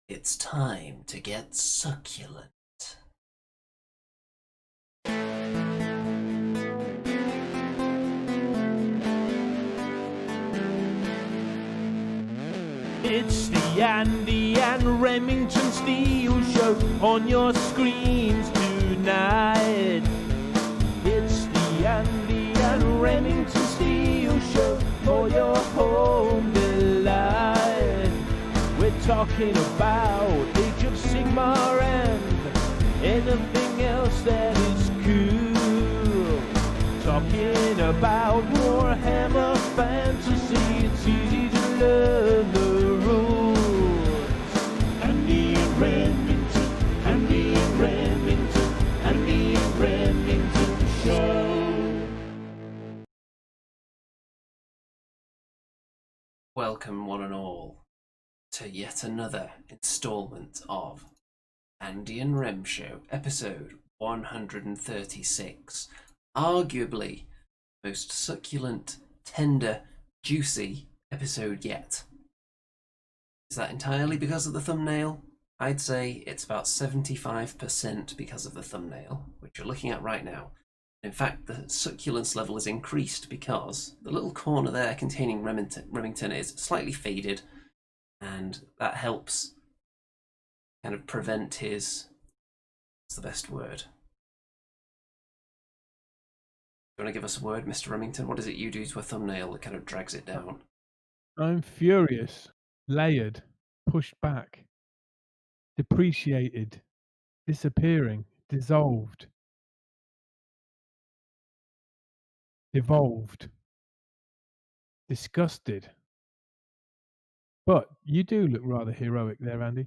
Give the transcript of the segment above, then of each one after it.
It's time to get succulent. It's the Andy and Remington Steel Show on your screens tonight. It's the Andy and Remington Steel Show for your home delight. We're talking about Age of Sigmar and anything else that is cool. Talking about Warhammer Fantasy, it's easy to learn the rules. Andy and Remington, Andy and Remington, Andy and Remington Show. Welcome, one and all, to yet another installment of Andy and Rem Show, episode 136. Arguably most succulent, tender, juicy episode yet. Is that entirely because of the thumbnail? I'd say it's about 75% because of the thumbnail, which you're looking at right now. In fact, the succulence level is increased because the little corner there containing Remington is slightly faded, and that helps kind of prevent his... what's the best word? Do you want to give us a word, Mr. Remington? What is it you do to a thumbnail that kind of drags it down? I'm furious, layered, pushed back, depreciated, disappearing, dissolved, devolved, disgusted. But you do look rather heroic there, Andy.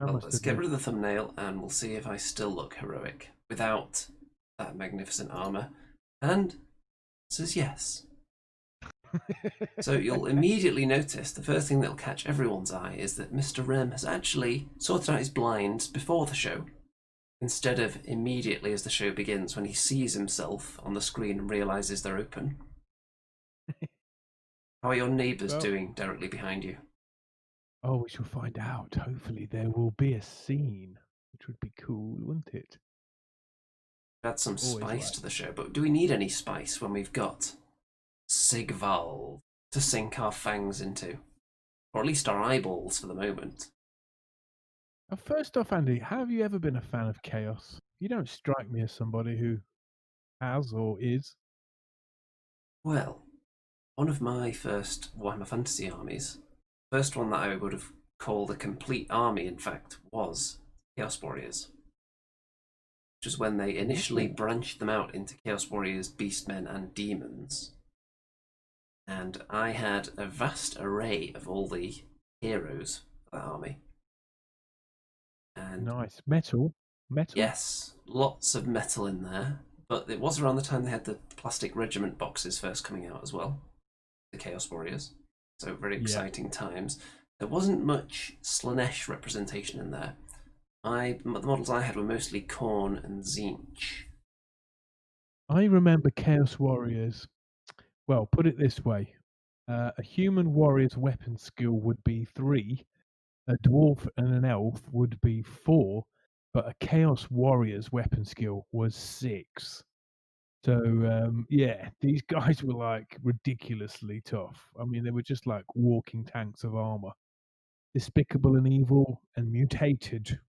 Well, let's get rid of the thumbnail and we'll see if I still look heroic without that magnificent armor. And it says yes. So you'll immediately notice the first thing that'll catch everyone's eye is that Mr. Rem has actually sorted out his blinds before the show, instead of immediately as the show begins when he sees himself on the screen and realizes they're open. How are your neighbours doing directly behind you? Oh, we shall find out. Hopefully there will be a scene, which would be cool, wouldn't it? Add some spice to the show, but do we need any spice when we've got SIGVALD to sink our fangs into? Or at least our eyeballs for the moment. First off, Andy, have you ever been a fan of Chaos? You don't strike me as somebody who has or is. Well, one of my first Warhammer Fantasy armies, first one that I would have called a complete army, in fact, was Chaos Warriors. Which was when they initially branched them out into Chaos Warriors, Beastmen, and Demons. And I had a vast array of all the heroes for that army. And nice. Metal? Yes, lots of metal in there. But it was around the time they had the plastic regiment boxes first coming out as well. The Chaos Warriors. So very exciting times. There wasn't much Slaanesh representation in there. The models I had were mostly Khorne and Tzeentch. I remember Chaos Warriors. Well, put it this way. A human warrior's weapon skill would be 3. A dwarf and an elf would be 4. But a Chaos Warrior's weapon skill was 6. So, yeah, these guys were like ridiculously tough. I mean, they were just like walking tanks of armor. Despicable and evil and mutated.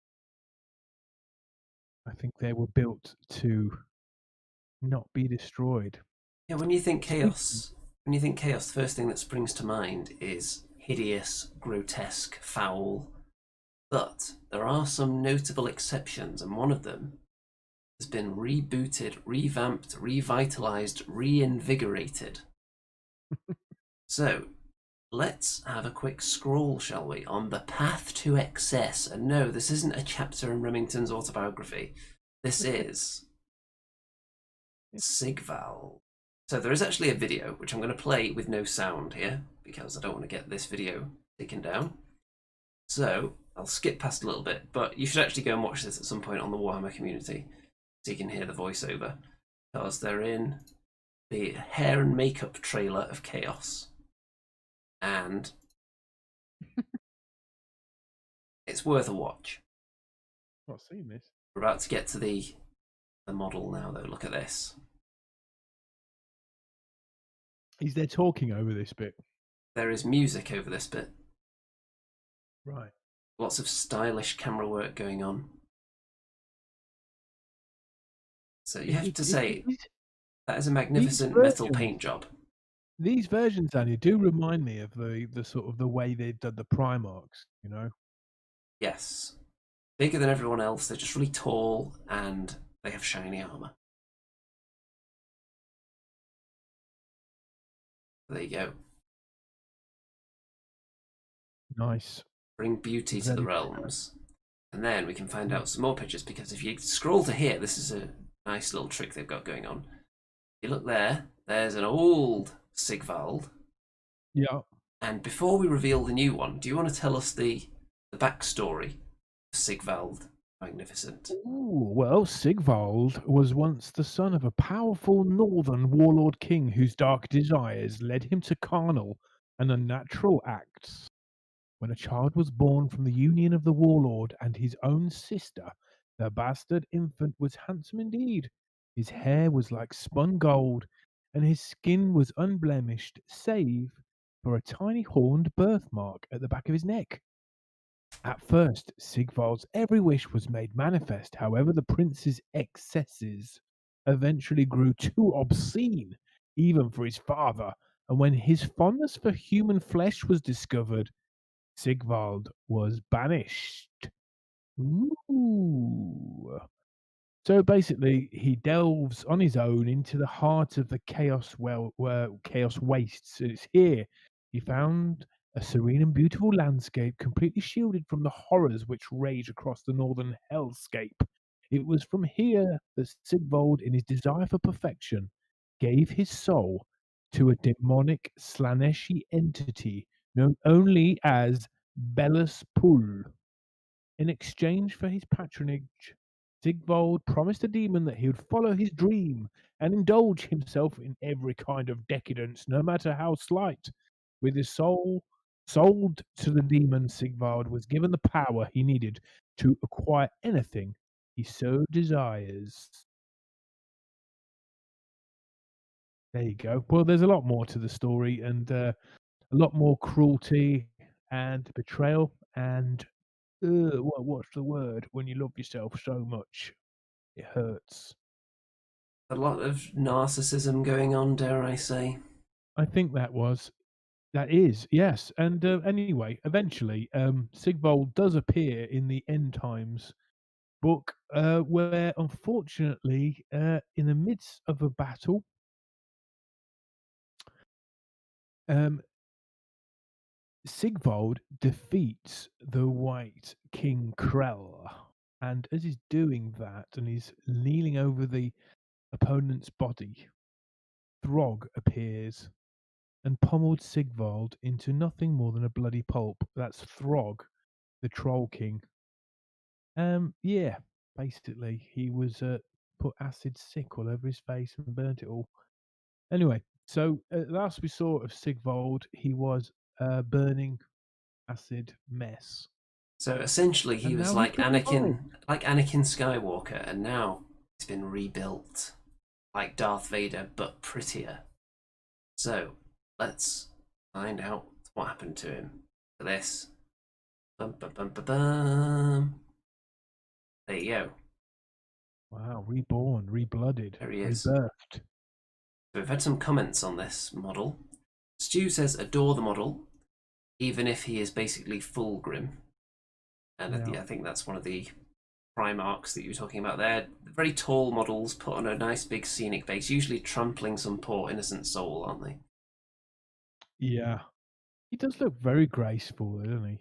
I think they were built to not be destroyed. Yeah, when you think chaos, the first thing that springs to mind is hideous, grotesque, foul. But there are some notable exceptions, and one of them has been rebooted, revamped, revitalized, reinvigorated. So, let's have a quick scroll, shall we, on the path to excess. And no, this isn't a chapter in Remington's autobiography. This is SIGVALD. So there is actually a video, which I'm going to play with no sound here, because I don't want to get this video taken down. So I'll skip past a little bit, but you should actually go and watch this at some point on the Warhammer community, so you can hear the voiceover, because they're in the hair and makeup trailer of Chaos. And it's worth a watch. Not seen this. We're about to get to the model now, though. Look at this. Is there talking over this bit? There is music over this bit. Right. Lots of stylish camera work going on. So you have to say, that is a magnificent metal paint job. These versions, Annie, do remind me of the sort of the way they did the Primarchs, you know? Yes. Bigger than everyone else, they're just really tall, and they have shiny armor. There you go. Nice. Bring beauty to the realms. And then we can find out some more pictures, because if you scroll to here, this is a nice little trick they've got going on. If you look there, there's an old SIGVALD. Yeah. And before we reveal the new one, do you want to tell us the backstory of SIGVALD Magnificent? Ooh, well, Sigvald was once the son of a powerful northern warlord king whose dark desires led him to carnal and unnatural acts. When a child was born from the union of the warlord and his own sister, the bastard infant was handsome indeed. His hair was like spun gold, and his skin was unblemished, save for a tiny horned birthmark at the back of his neck. At first, Sigvald's every wish was made manifest. However, the prince's excesses eventually grew too obscene, even for his father, and when his fondness for human flesh was discovered, Sigvald was banished. Ooh. So basically, he delves on his own into the heart of the chaos wastes. It's here he found a serene and beautiful landscape, completely shielded from the horrors which rage across the northern hellscape. It was from here that Sigvald, in his desire for perfection, gave his soul to a demonic Slaaneshi entity known only as Belus Pul. In exchange for his patronage, Sigvald promised the demon that he would follow his dream and indulge himself in every kind of decadence, no matter how slight. With his soul sold to the demon, Sigvald was given the power he needed to acquire anything he so desires. There you go. Well, there's a lot more to the story, and a lot more cruelty and betrayal and what's the word when you love yourself so much it hurts. A lot of narcissism going on, dare I say. I think that is yes. And anyway, eventually, Sigvald does appear in the End Times book, where unfortunately, in the midst of a battle, um, Sigvald defeats the White King Krell. And as he's doing that, and he's kneeling over the opponent's body, Throg appears and pummeled Sigvald into nothing more than a bloody pulp. That's Throg, the Troll King. Yeah, basically, he was put acid sick all over his face and burnt it all. Anyway, so last we saw of Sigvald, he was a burning acid mess. So essentially, he And was now he's like been revived. Anakin Skywalker, and now he's been rebuilt like Darth Vader, but prettier. So let's find out what happened to him for this. Bum, bum, bum, bum, bum. There you go. Wow, reborn, reblooded, There he is. rebirthed. So we've had some comments on this model. Stu says, adore the model, even if he is basically full Grim. And Yeah. I think that's one of the Primarchs that you were talking about there. Very tall models put on a nice big scenic base, usually trampling some poor innocent soul, aren't they? Yeah. He does look very graceful, doesn't he?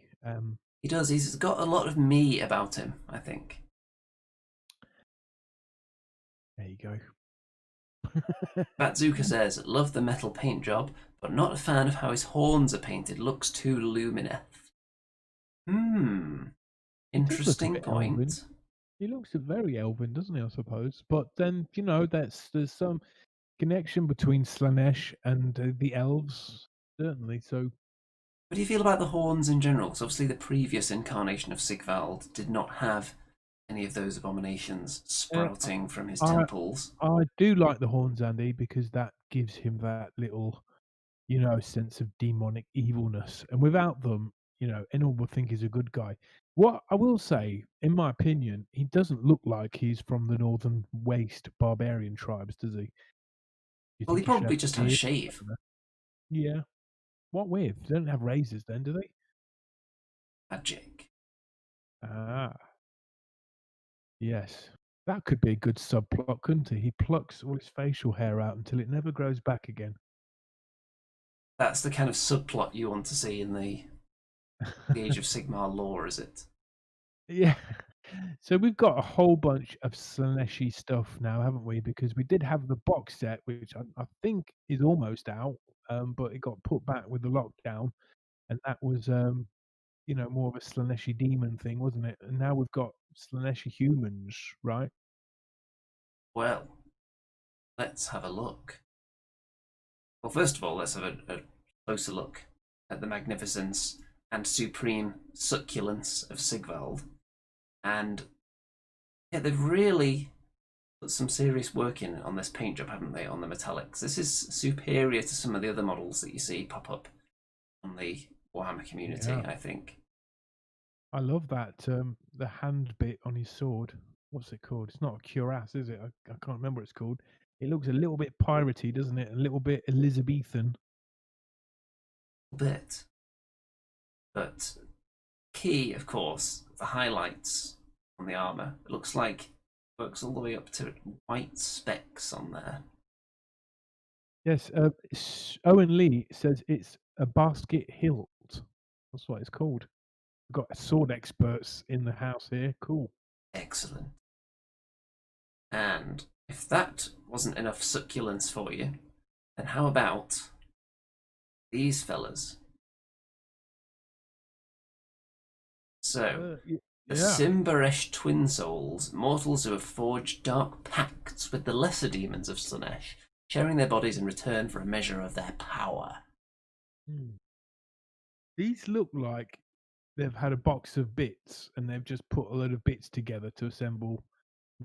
He does. He's got a lot of me about him, I think. There you go. Batzuka says, love the metal paint job, but not a fan of how his horns are painted. Looks too lumineth. Interesting point. Elven. He looks very elven, doesn't he? I suppose. But then there's some connection between Slaanesh and the elves, certainly. So What do you feel about the horns in general? Because obviously the previous incarnation of Sigvald did not have any of those abominations Uh, sprouting from his I temples. I do like the horns, Andy, because that gives him that little, sense of demonic evilness. And without them, anyone would think he's a good guy. What I will say, in my opinion, he doesn't look like he's from the Northern Waste barbarian tribes, does he? You Well, he think he should have probably a just had a beard? I shave. don't know. Yeah. What with? They don't have razors then, do they? Magic. Ah, yes. That could be a good subplot, couldn't he? He plucks all his facial hair out until it never grows back again. That's the kind of subplot you want to see in the Age of Sigmar lore, is it? Yeah. So we've got a whole bunch of Slaaneshi stuff now, haven't we? Because we did have the box set, which I think is almost out, but it got put back with the lockdown, and that was, more of a Slaaneshi demon thing, wasn't it? And now we've got Slaaneshi humans, right? Well, let's have a look. Well, first of all, let's have a closer look at the magnificence and supreme succulence of Sigvald. And yeah, they've really put some serious work in on this paint job, haven't they, on the metallics? This is superior to some of the other models that you see pop up on the Warhammer community, Yeah. I think. I love that, the hand bit on his sword. What's it called? It's not a cuirass, is it? I can't remember what it's called. It looks a little bit piratey, doesn't it? A little bit Elizabethan. A bit. But key, of course, the highlights on the armour. It looks like it works all the way up to white specks on there. Yes, Owen Lee says it's a basket hilt. That's what it's called. We've got sword experts in the house here. Cool. Excellent. And if that wasn't enough succulence for you, then how about these fellas? So, the Yeah. Simbaresh twin souls, mortals who have forged dark pacts with the lesser demons of Slaanesh, sharing their bodies in return for a measure of their power. Hmm. These look like they've had a box of bits and they've just put a load of bits together to assemble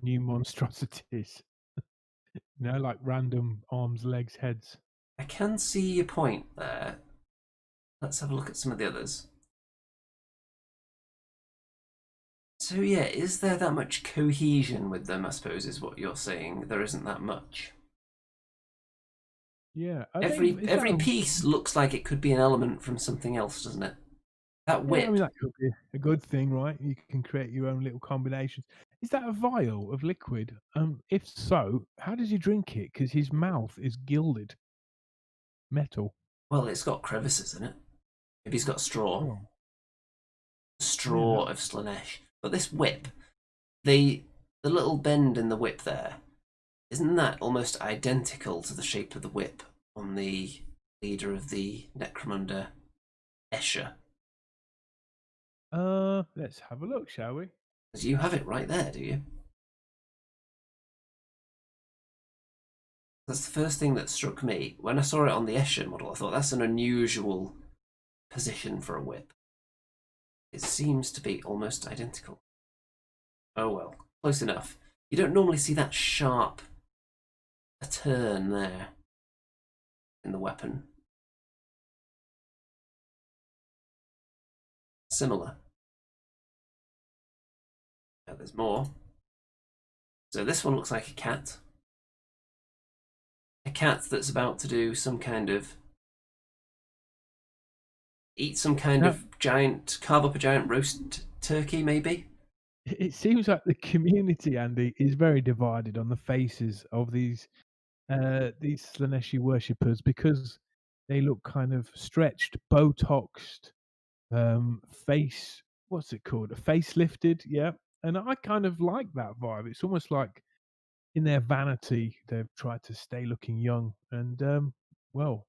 new monstrosities. Like random arms, legs, heads. I can see your point there. Let's have a look at some of the others. So yeah, is there that much cohesion with them, I suppose, is what you're saying? There isn't that much. Yeah. Every piece looks like it could be an element from something else, doesn't it? That Yeah, I whip. mean that could be a good thing, right? You can create your own little combinations. Is that a vial of liquid? If so, how does he drink it? Because his mouth is gilded metal. Well, it's got crevices in it. Maybe he's got straw. Oh, Straw yeah. of Slaanesh. But this whip, the little bend in the whip there, isn't that almost identical to the shape of the whip on the leader of the Necromunda, Escher? Let's have a look, shall we? Because you have it right there, do you? That's the first thing that struck me. When I saw it on the Escher model, I thought that's an unusual position for a whip. It seems to be almost identical. Oh well, close enough. You don't normally see that sharp a turn there in the weapon. Similar. Oh, there's more. So this one looks like a cat. A cat that's about to do some kind of eat some kind Now, of giant, carve up a giant roast turkey, maybe. it seems like the community, Andy, is very divided on the faces of these Slaneshi worshippers because they look kind of stretched, botoxed, face what's it called? A facelifted, yeah. And I kind of like that vibe. It's almost like in their vanity, they've tried to stay looking young. And well,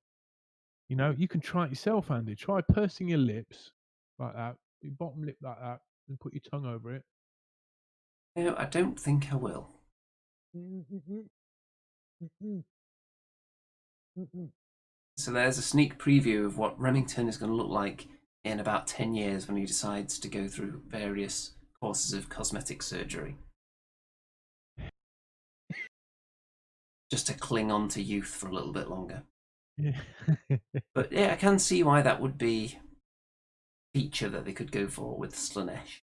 you can try it yourself, Andy. Try pursing your lips like that, your bottom lip like that, and put your tongue over it. No, I don't think I will. Mm-mm, mm-mm, mm-mm. So there's a sneak preview of what Remington is going to look like in about 10 years when he decides to go through various courses of cosmetic surgery. Just to cling on to youth for a little bit longer. Yeah. But yeah, I can see why that would be a feature that they could go for with Slaanesh.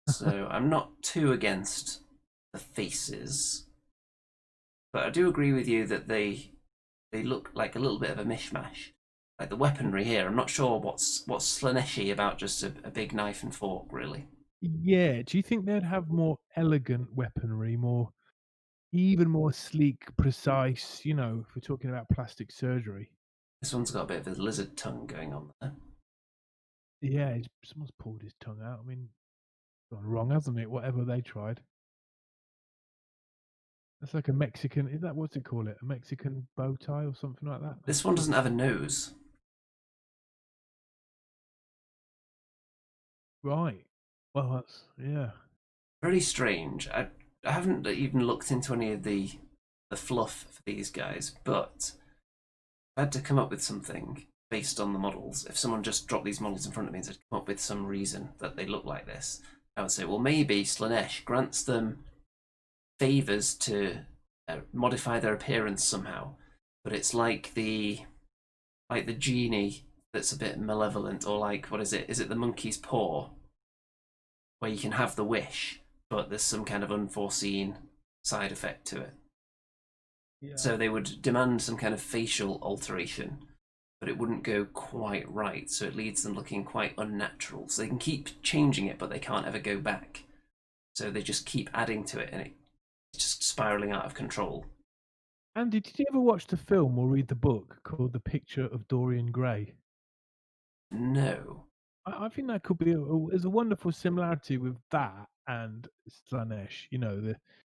So I'm not too against the faces, but I do agree with you that they look like a little bit of a mishmash. Like the weaponry here, I'm not sure what's Slaaneshi about just a big knife and fork, really. Yeah. Do you think they'd have more elegant weaponry, even more sleek, precise? You know, if we're talking about plastic surgery. This one's got a bit of a lizard tongue going on there. Yeah, someone's pulled his tongue out. I mean, gone wrong, hasn't it? Whatever they tried. That's like a Mexican. Is that what's it call it? A Mexican bow tie or something like that? This one doesn't have a nose. Right. Well, that's yeah. Very strange. I haven't even looked into any of the fluff for these guys, but I had to come up with something based on the models. If someone just dropped these models in front of me and said, come up with some reason that they look like this, I would say, well, maybe Slaanesh grants them favors to modify their appearance somehow, but it's like the genie that's a bit malevolent, or like, what is it? Is it the monkey's paw, where you can have the wish, but there's some kind of unforeseen side effect to it. Yeah. So they would demand some kind of facial alteration, but it wouldn't go quite right, so it leaves them looking quite unnatural. So they can keep changing it, but they can't ever go back. So they just keep adding to it, and it's just spiraling out of control. Andy, did you ever watch the film or read the book called The Picture of Dorian Gray? No. I think that could be there's a wonderful similarity with that and Slaanesh. You know,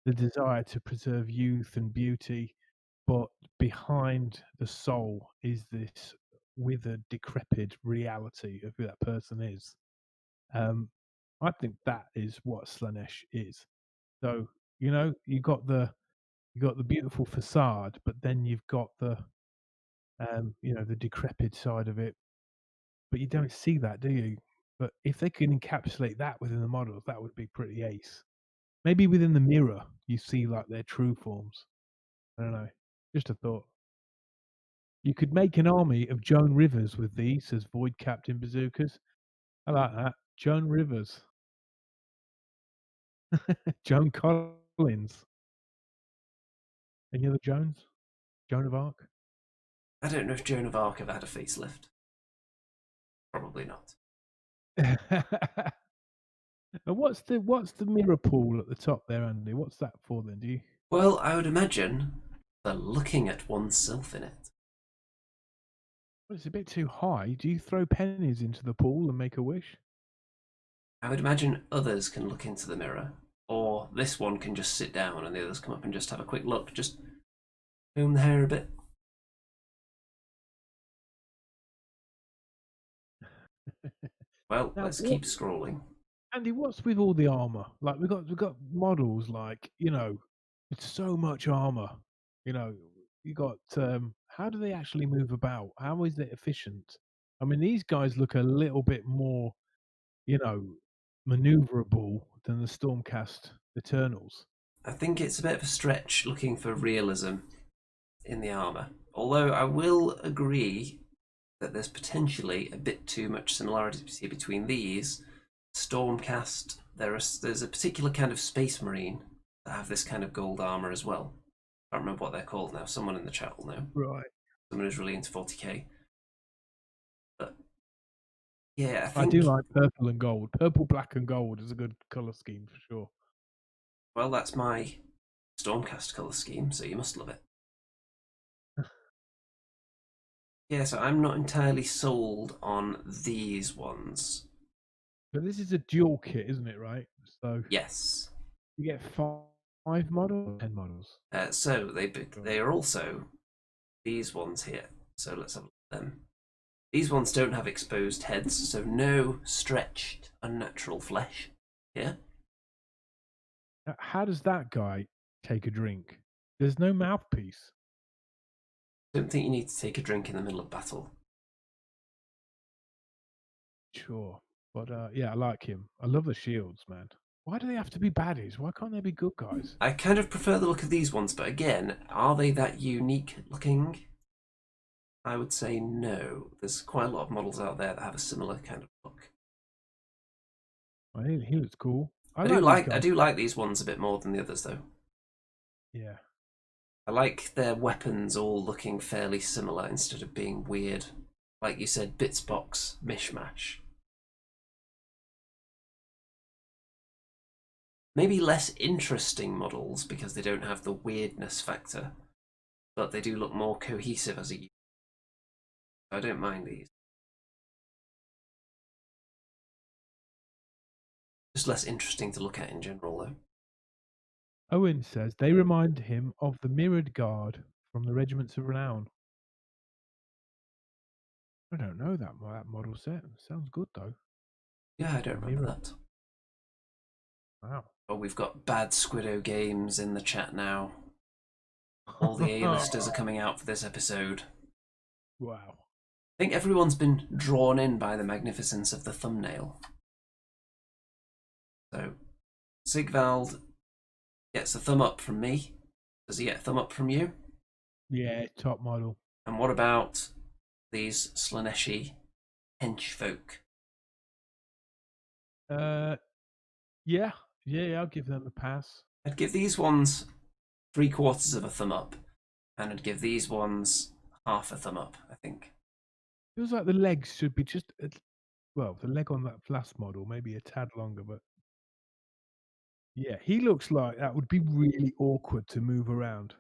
the desire to preserve youth and beauty, but behind the soul is this withered, decrepit reality of who that person is. I think that is what Slaanesh is. So you know, you got the beautiful facade, but then you've got the you know, the decrepit side of it. But you don't see that, do you? But if they can encapsulate that within the models, that would be pretty ace. Maybe within the mirror, you see like their true forms. I don't know. Just a thought. You could make an army of Joan Rivers with these as Void Captain bazookas. I like that. Joan Rivers. Joan Collins. Any other Jones? Joan of Arc? I don't know if Joan of Arc ever had a facelift. Probably not. And what's the mirror pool at the top there, Andy? What's that for then? Do you? Well, I would imagine they're looking at oneself in it. Well, it's a bit too high. Do you throw pennies into the pool and make a wish? I would imagine others can look into the mirror, or this one can just sit down and the others come up and just have a quick look, just comb the hair a bit. Well, Now, let's keep scrolling. Andy, what's with all the armor? Like we got models like you know, it's so much armor. You know, you got how do they actually move about? How is it efficient? I mean, these guys look a little bit more, you know, maneuverable than the Stormcast Eternals. I think it's a bit of a stretch looking for realism in the armour. Although I will agree that there's potentially a bit too much similarity between these. Stormcast, there's a particular kind of space marine that have this kind of gold armour as well. I don't remember what they're called now. Someone in the chat will know. Right. Someone who's really into 40k. But yeah, I do like purple and gold. Purple, black, and gold is a good color scheme for sure. Well, that's my Stormcast colour scheme, so you must love it. Yeah, so I'm not entirely sold on these ones. But this is a dual kit, isn't it? Right. So Yes. you get five models, 10 models. So they are also these ones here. So let's have a look at them. These ones don't have exposed heads, so no stretched, unnatural flesh here. How does that guy take a drink? There's no mouthpiece. Don't think you need to take a drink in the middle of battle. Sure. But yeah, I like him. I love the shields, man. Why do they have to be baddies? Why can't they be good guys? I kind of prefer the look of these ones, but again, are they that unique looking? I would say no. There's quite a lot of models out there that have a similar kind of look. Well, he looks cool. I these guys. do like these ones a bit more than the others though. Yeah. I like their weapons all looking fairly similar instead of being weird. Like you said, bits box mishmash. Maybe less interesting models because they don't have the weirdness factor, but they do look more cohesive as a unit. I don't mind these. Just less interesting to look at in general though. Owen says they remind him of the Mirrored Guard from the Regiments of Renown. I don't know that model set. Sounds good though. Yeah, I don't remember that. Wow. Oh, we've got bad Squiddo games in the chat now. All the A-listers are coming out for this episode. Wow. I think everyone's been drawn in by the magnificence of the thumbnail. So, SIGVALD gets a thumb up from me. Does he get a thumb up from you? Yeah, top model. And what about these Slaaneshi henchfolk? Yeah, I'll give them a pass. I'd give these ones 3/4 of a thumb up, and I'd give these ones half a thumb up, I think. Feels like the legs should be just, well, the leg on that last model, maybe a tad longer, but yeah, he looks like that would be really awkward to move around,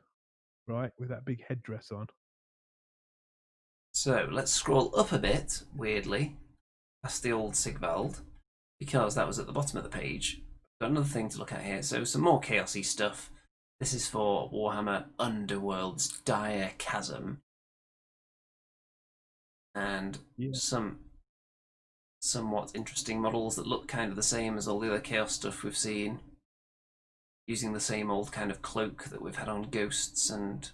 right, with that big headdress on. So let's scroll up a bit, weirdly, past the old SIGVALD, because that was at the bottom of the page. Got another thing to look at here. So some more chaosy stuff. This is for Warhammer Underworld's Dire Chasm. And some somewhat interesting models that look kind of the same as all the other chaos stuff we've seen. Using the same old kind of cloak that we've had on Ghosts and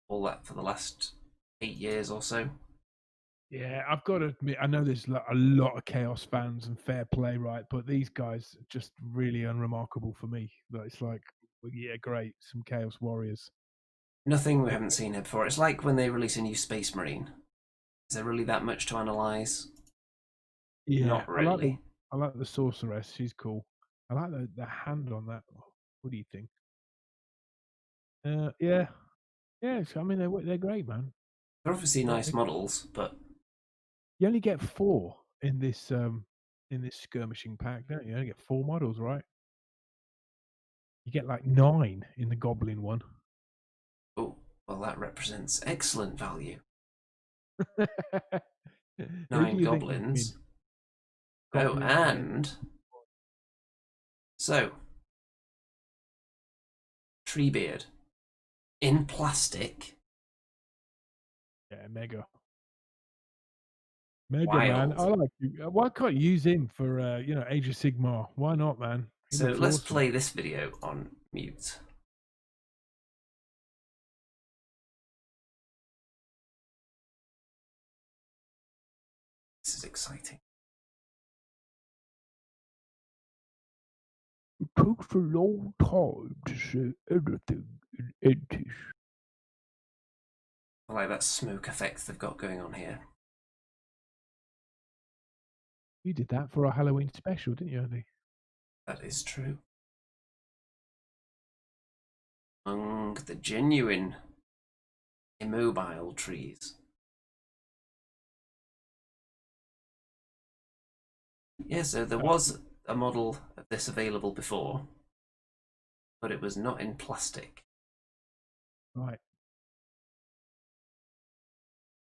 all that for the last 8 years or so. Yeah, I've got to admit, I know there's a lot of Chaos fans and fair play, right? But these guys are just really unremarkable for me. It's like, well, yeah, great, some Chaos Warriors. Nothing we haven't seen here before. It's like when they release a new Space Marine. Is there really that much to analyse? Yeah, Not really. I like the Sorceress. She's cool. I like the hand on that. What do you think? Yeah. I mean, they're great, man. They're obviously nice models, but you only get 4 in this skirmishing pack, don't you? You only get 4 models, right? You get like 9 in the Goblin one. oh, well, that represents excellent value. Who 9 do you goblins. think Oh, and so Treebeard in plastic. Yeah, mega Wild. Man. I like you. Why can't you use him for Age of Sigmar? Why not, man? So let's play this video on mute. This is exciting. It takes a long time to say anything in Entish. I like that smoke effect they've got going on here. You did that for our Halloween special, didn't you, Andy? That is true. Among the genuine immobile trees. Yeah, so there was a model of this available before, but it was not in plastic. Right.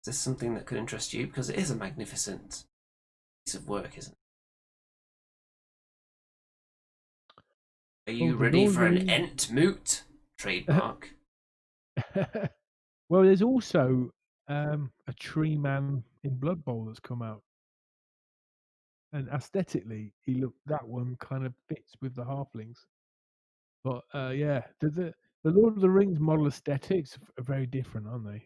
Is this something that could interest you? Because it is a magnificent piece of work, isn't it? Are you ready for an Entmoot trademark? Well, there's also a Tree Man in Blood Bowl that's come out. And aesthetically, that one kind of fits with the halflings. But yeah, The Lord of the Rings model aesthetics are very different, aren't they?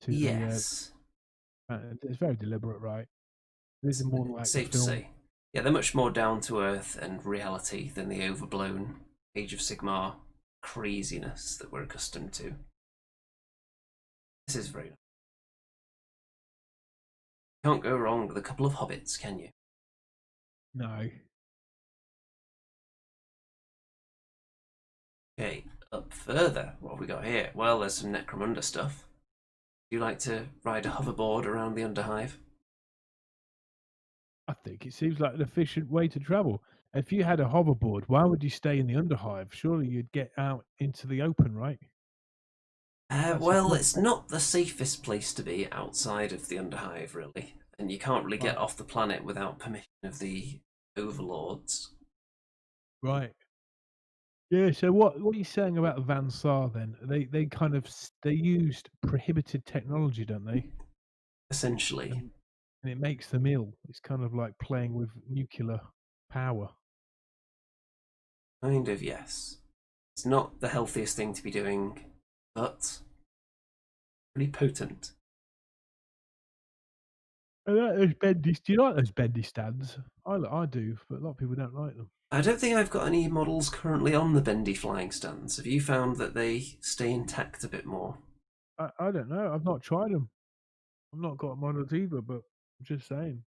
To the Yes, it's very deliberate, right? This is more like the safe to film. say. Yeah, they're much more down to earth and reality than the overblown Age of Sigmar craziness that we're accustomed to. This is very. Can't go wrong with a couple of hobbits, can you? No. Okay, up further. What have we got here? Well, there's some Necromunda stuff. Do you like to ride a hoverboard around the Underhive? I think it seems like an efficient way to travel. If you had a hoverboard, why would you stay in the underhive? Surely you'd get out into the open, right? That's the Well, point, it's right? not the safest place to be outside of the Underhive, really. And you can't really get Right. off the planet without permission of the overlords. Right. Yeah. So what are you saying about Van Sar then? They kind of they used prohibited technology, don't they? Essentially, And it makes them ill. It's kind of like playing with nuclear power. kind of yes. It's not the healthiest thing to be doing, but pretty potent. I like those bendy. Do you like those bendy stands? I do, but a lot of people don't like them. I don't think I've got any models currently on the bendy flying stands. Have you found that they stay intact a bit more? I don't know. I've not tried them. I've not got models either, but I'm just saying.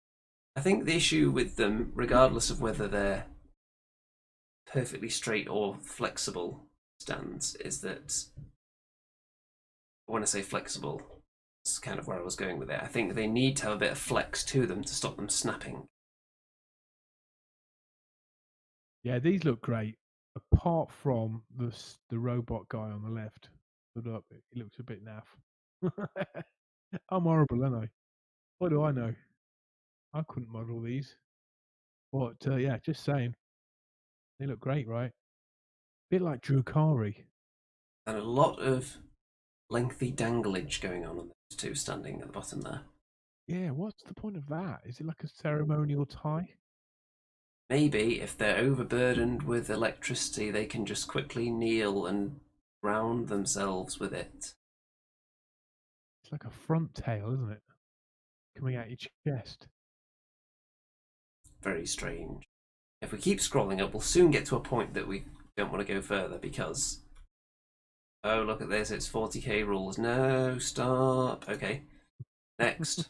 I think the issue with them, regardless of whether they're perfectly straight or flexible stands, is that when I say flexible, it's kind of where I was going with it. I think they need to have a bit of flex to them to stop them snapping. Yeah, these look great. Apart from the robot guy on the left, stood up, he looks a bit naff. I'm horrible, aren't I? What do I know? I couldn't model these. But yeah, just saying, they look great, right? Bit like Drukari. And a lot of lengthy danglage going on those two standing at the bottom there. Yeah, what's the point of that? Is it like a ceremonial tie? Maybe if they're overburdened with electricity, they can just quickly kneel and ground themselves with it. It's like a front tail, isn't it? Coming out your chest. Very strange. If we keep scrolling up, we'll soon get to a point that we don't want to go further because. Oh, look at this, it's 40k rules. No, stop. Okay, next.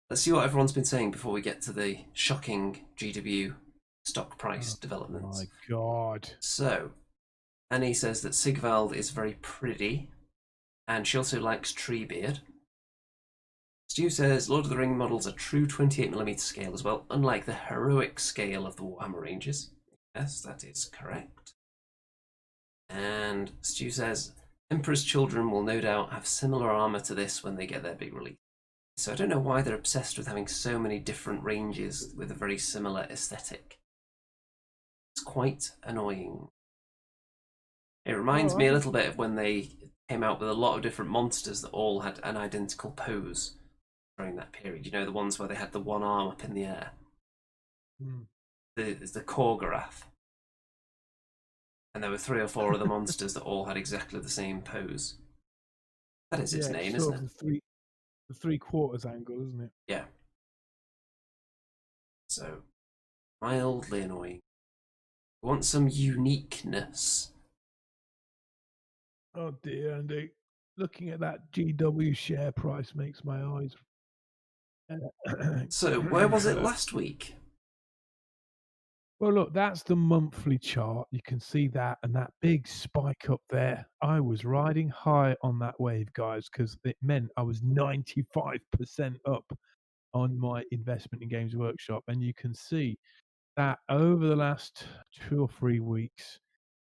Let's see what everyone's been saying before we get to the shocking GW stock price Oh developments. my god. So, Annie says that SIGVALD is very pretty, and she also likes Treebeard. Stu says Lord of the Ring models are true 28mm scale as well, unlike the heroic scale of the Warhammer ranges. Yes, that is correct. And Stu says Emperor's Children will no doubt have similar armor to this when they get their big release. So I don't know why they're obsessed with having so many different ranges with a very similar aesthetic. It's quite annoying. It reminds Oh, me a little bit of when they came out with a lot of different monsters that all had an identical pose during that period. You know, the ones where they had the one arm up in the air. hmm. The Korgorath. And there were 3 or 4 other monsters that all had exactly the same pose. That is its Yeah, it's name, isn't sort of it? the three quarters angle, isn't it? Yeah. So, mildly annoying. We want some uniqueness. Oh dear, Andy. Looking at that GW share price makes my eyes. So, where was it last week? Well, look, that's the monthly chart. You can see that and that big spike up there. I was riding high on that wave, guys, because it meant I was 95% up on my investment in Games Workshop. And you can see that over the last 2 or 3 weeks,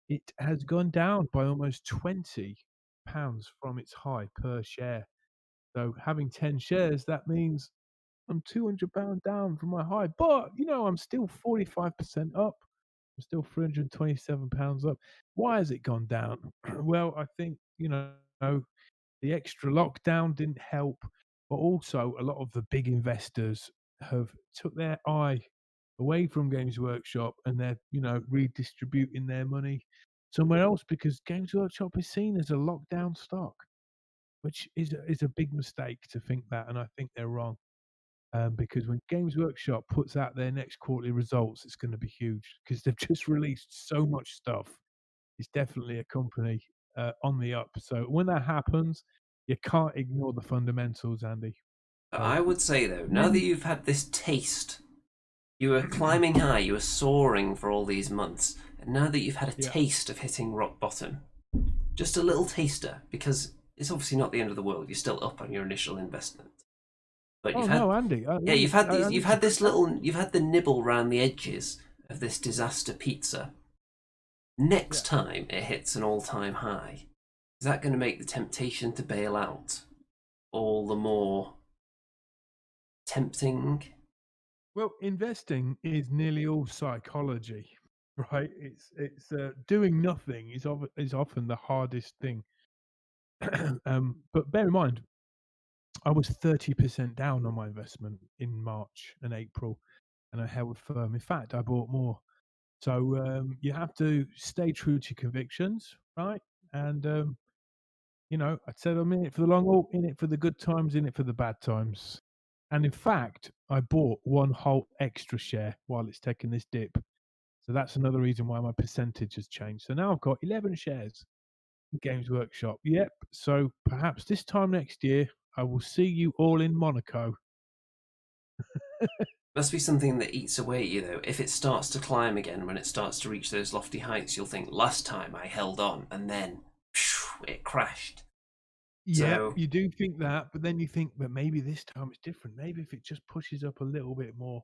it has gone down by almost £20 from its high per share. So having 10 shares, that means I'm £200 down from my high. But I'm still 45% up. I'm still £327 up. Why has it gone down? Well, I think, the extra lockdown didn't help, but also a lot of the big investors have took their eye away from Games Workshop and they're, redistributing their money somewhere else because Games Workshop is seen as a lockdown stock, which is a big mistake to think that, and I think they're wrong. Because when Games Workshop puts out their next quarterly results, it's going to be huge because they've just released so much stuff. It's definitely a company on the up. So when that happens, you can't ignore the fundamentals, Andy. So I would say, though, now that maybe, you've had this taste, you were climbing high, you were soaring for all these months, and now that you've had a yeah. taste of hitting rock bottom, just a little taster, because it's obviously not the end of the world. You're still up on your initial investment, but Oh no, Andy. yeah, Let me. I you've need to had this correct that. you've had the nibble round the edges of this disaster pizza. Yeah. Next time it hits an all-time high, is that going to make the temptation to bail out all the more tempting? Well, investing is nearly all psychology, right? It's doing nothing is often the hardest thing. But bear in mind, I was 30% down on my investment in March and April, and I held firm. In fact, I bought more. So you have to stay true to your convictions, right? And I said I'm in it for the long haul, in it for the good times, in it for the bad times. And in fact, I bought one whole extra share while it's taking this dip. So that's another reason why my percentage has changed. So now I've got 11 shares in Games Workshop. Yep. So perhaps this time next year, I will see you all in Monaco. Must be something that eats away at you, though. If it starts to climb again, when it starts to reach those lofty heights, you'll think, last time I held on, and then it crashed. Yeah, So, you do think that, but then you think, but maybe this time it's different. Maybe if it just pushes up a little bit more.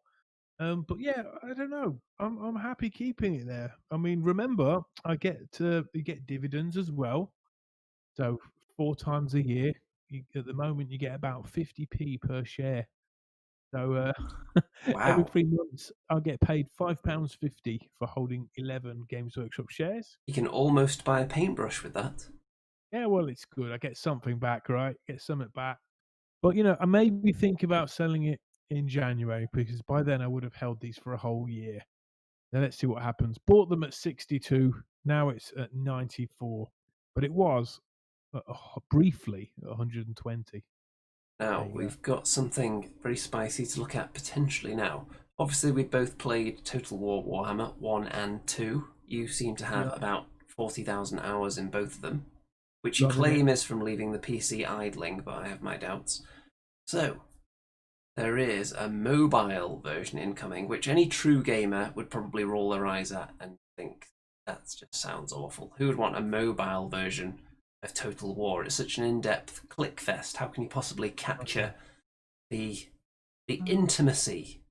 But yeah, I don't know. I'm happy keeping it there. I mean, remember, you get dividends as well. So 4 times a year. At the moment, you get about 50p per share. So every wow. 3 months, I'll get paid £5.50 for holding 11 Games Workshop shares. You can almost buy a paintbrush with that. Yeah, well, it's good. I get something back, right? Get something back. But I maybe think about selling it in January because by then I would have held these for a whole year. Now let's see what happens. Bought them at 62. Now it's at 94. But it was briefly at 120. There Now, you go. we've got something very spicy to look at potentially now. Obviously, we've both played Total War Warhammer 1 and 2. You seem to have Yeah, about 40,000 hours in both of them, which you loving it. claim is from leaving the PC idling, but I have my doubts. So, there is a mobile version incoming, which any true gamer would probably roll their eyes at and think, that just sounds awful. Who would want a mobile version of Total War? It's such an in-depth click fest. How can you possibly Okay. capture the intimacy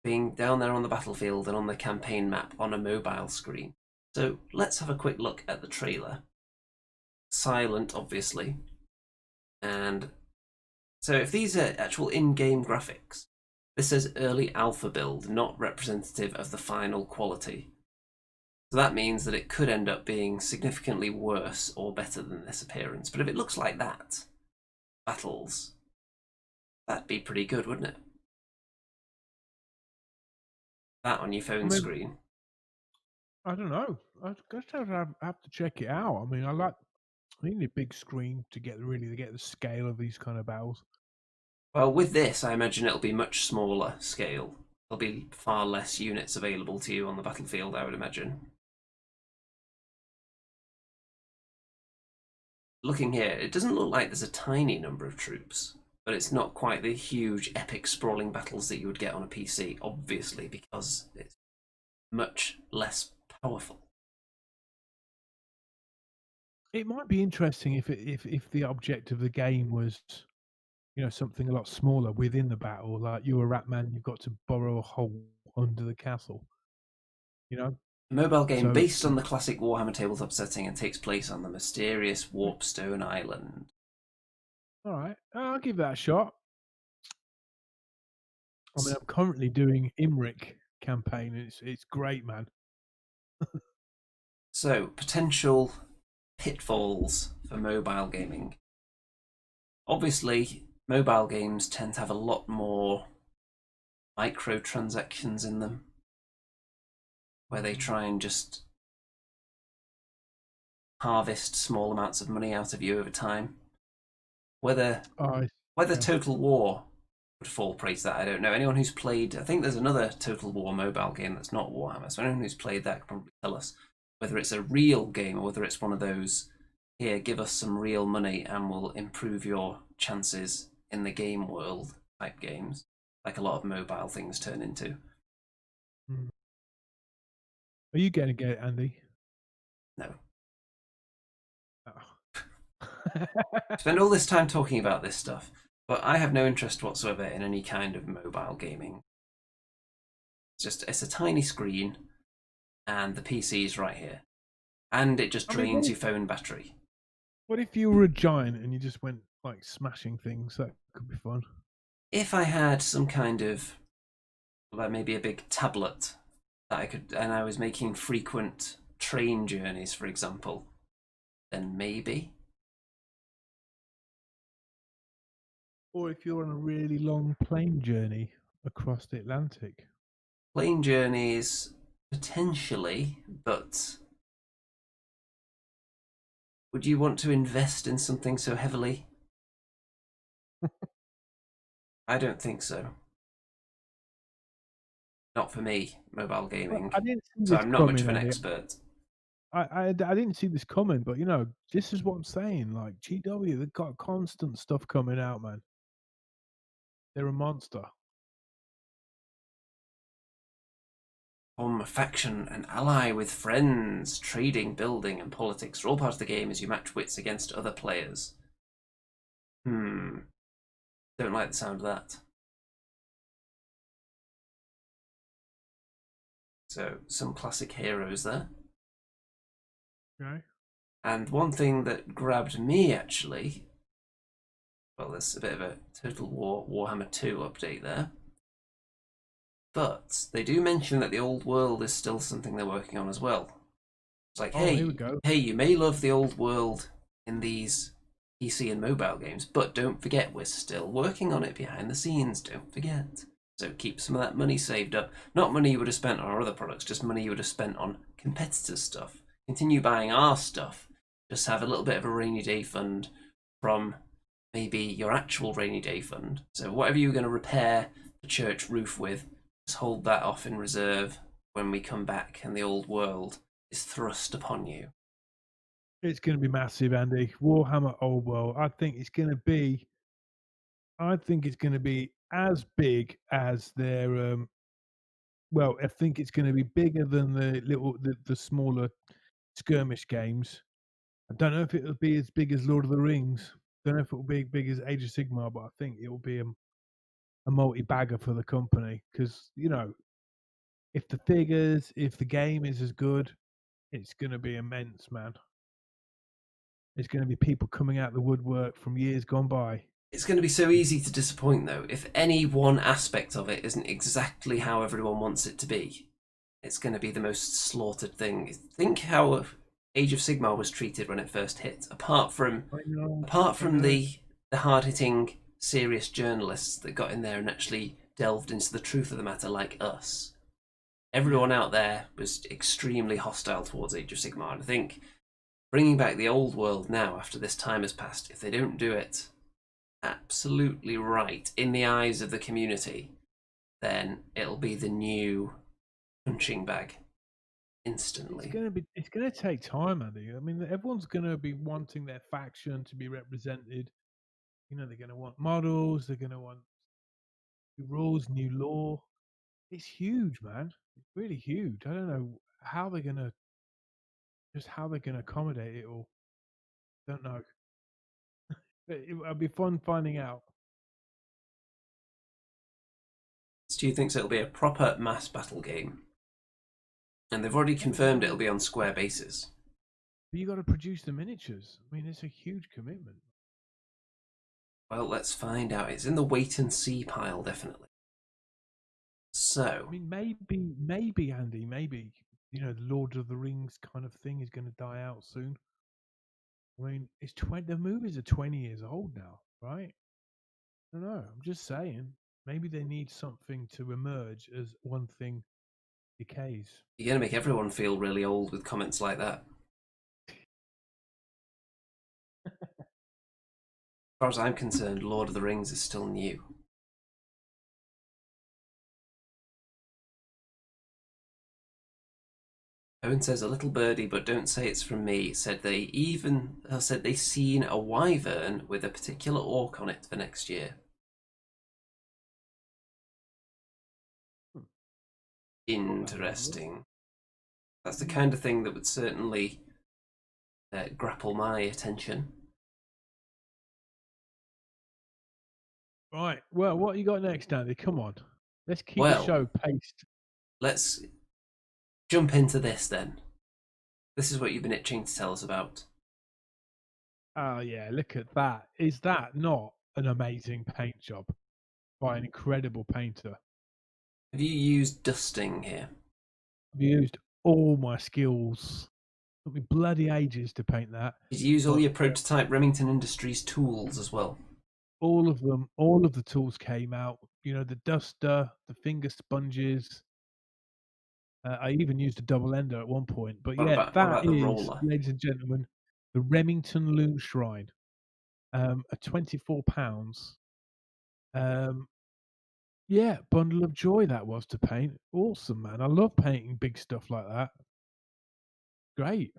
being down there on the battlefield and on the campaign map on a mobile screen? So let's have a quick look at the trailer. Silent, obviously. And so if these are actual in-game graphics, this says early alpha build, not representative of the final quality. So that means that it could end up being significantly worse or better than this appearance. But if it looks like that, battles, that'd be pretty good, wouldn't it? That on your I phone mean, screen. I don't know. I guess have to check it out. I mean, I need a big screen to get the scale of these kind of battles. Well, with this, I imagine it'll be much smaller scale. There'll be far less units available to you on the battlefield, I would imagine. Looking here, it doesn't look like there's a tiny number of troops, but it's not quite the huge, epic, sprawling battles that you would get on a PC, obviously, because it's much less powerful. It might be interesting if the object of the game was something a lot smaller within the battle. Like you're a rat man, you've got to burrow a hole under the castle. You know, A mobile game so based on the classic Warhammer tabletop setting and takes place on the mysterious Warpstone Island. all right, I'll give that a shot. I mean, I'm currently doing Imric campaign, and it's great, man. So, potential pitfalls for mobile gaming. Obviously, mobile games tend to have a lot more microtransactions in them, where they try and just harvest small amounts of money out of you over time. Whether Oh, whether yeah. Total War would fall prey to that, I don't know. Anyone who's played, I think there's another Total War mobile game that's not Warhammer, so anyone who's played that can probably tell us whether it's a real game or whether it's one of those, here, give us some real money and we'll improve your chances in the game world type games, like a lot of mobile things turn into. Mm. Are you going to get it, Andy? No. Oh. Spend all this time talking about this stuff, but I have no interest whatsoever in any kind of mobile gaming. It's a tiny screen, and the PC is right here, and it just I mean, drains your phone battery. what if you were a giant and you just went like smashing things? That could be fun. If I had some kind of, like maybe a big tablet that I could, and I was making frequent train journeys, for example, then maybe. Or if you're on a really long plane journey across the Atlantic. Plane journeys, potentially, but would you want to invest in something so heavily? I don't think so. Not for me, mobile Well, gaming. I didn't see So this I'm not much coming, of an Andy. expert. I didn't see this coming, but you know, this is what I'm saying. Like GW, they've got constant stuff coming out, man. They're a monster. Form a faction and ally with friends. Trading, building, and politics are all part of the game as you match wits against other players. Don't like the sound of that. So, some classic heroes there. Okay. And one thing that grabbed me actually, well, there's a bit of a Total War Warhammer 2 update there. But they do mention that the old world is still something they're working on as well. It's like, Oh, here we hey, go. you may love the old world in these PC and mobile games, but don't forget we're still working on it behind the scenes. Don't forget. So keep some of that money saved up. Not money you would have spent on our other products, just money you would have spent on competitors' stuff. Continue buying our stuff. Just have a little bit of a rainy day fund from maybe your actual rainy day fund. So whatever you're going to repair the church roof with, just hold that off in reserve when we come back and the old world is thrust upon you. It's going to be massive, Andy. Warhammer Old World. I think it's going to be. I think it's going to be as big as their. Well, I think it's going to be bigger than the smaller skirmish games. I don't know if it'll be as big as Lord of the Rings. Don't know if it'll be big as Age of Sigmar, but I think it'll be a multi-bagger for the company because you know if the game is as good, it's going to be immense, man. It's going to be people coming out the woodwork from years gone by. It's going to be so easy to disappoint, though, if any one aspect of it isn't exactly how everyone wants it to be. It's going to be the most slaughtered thing. Think how Age of Sigmar was treated when it first hit. Apart from I know, the hard hitting serious journalists that got in there and actually delved into the truth of the matter, like us, everyone out there was extremely hostile towards Age of Sigmar. And I think bringing back the old world now, after this time has passed, if they don't do it absolutely right in the eyes of the community, then it'll be the new punching bag instantly. It's gonna take time, Andy. I mean, everyone's gonna be wanting their faction to be represented. You know, they're gonna want models. They're gonna want new rules, new law. It's huge, man. It's really huge. I don't know how they're gonna accommodate it all. Don't know. It'll be fun finding out. Do you think it'll be a proper mass battle game? And they've already confirmed it'll be on square bases. But you got to produce the miniatures. I mean, it's a huge commitment. Well, let's find out. It's in the wait and see pile, definitely. So, I mean, maybe Andy, maybe you know, the Lord of the Rings kind of thing is going to die out soon. I mean, it's 20. The movies are 20 years old now, right? I don't know. I'm just saying. Maybe they need something to emerge as one thing decays. you're going to make everyone feel really old with comments like that. far as I'm concerned, Lord of the Rings is still new. Owen says, a little birdie, but don't say it's from me. Said they seen a wyvern with a particular orc on it for next year. Interesting. That's the kind of thing that would certainly grapple my attention. Right. Well, what you got next, Andy? Come on. Let's keep the show paced. Let's jump into this then. This is what you've been itching to tell us about. Oh, yeah. Look at that. Is that not an amazing paint job by an incredible painter? Have you used dusting here? I've used all my skills. It took me bloody ages to paint that. Did you use all your prototype Remington Industries tools as well? All of them, all of the tools came out. You know, the duster, the finger sponges. I even used a double ender at one point. But What yeah, about the is, roller? ladies and gentlemen, the Remington Loon Shrine. At £24. Yeah, bundle of joy that was to paint. Awesome, man. I love painting big stuff like that. Great.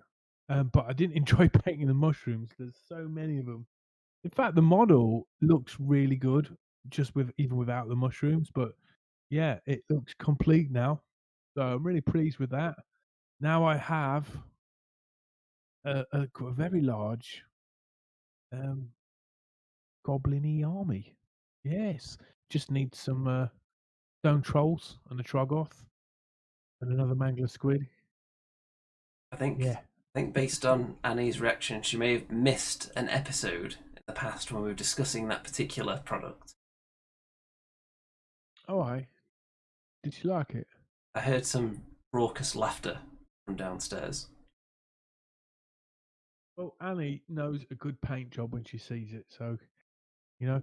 But I didn't enjoy painting the mushrooms. There's so many of them. In fact, the model looks really good, just even without the mushrooms. But yeah, it looks complete now. So I'm really pleased with that. Now I have a very large goblin-y army. Yes, just need some stone trolls and a Troggoth and another mangler squid. I think based on Annie's reaction, she may have missed an episode in the past when we were discussing that particular product. Oh, did she like it? I heard some raucous laughter from downstairs. Well, Annie knows a good paint job when she sees it, so, you know.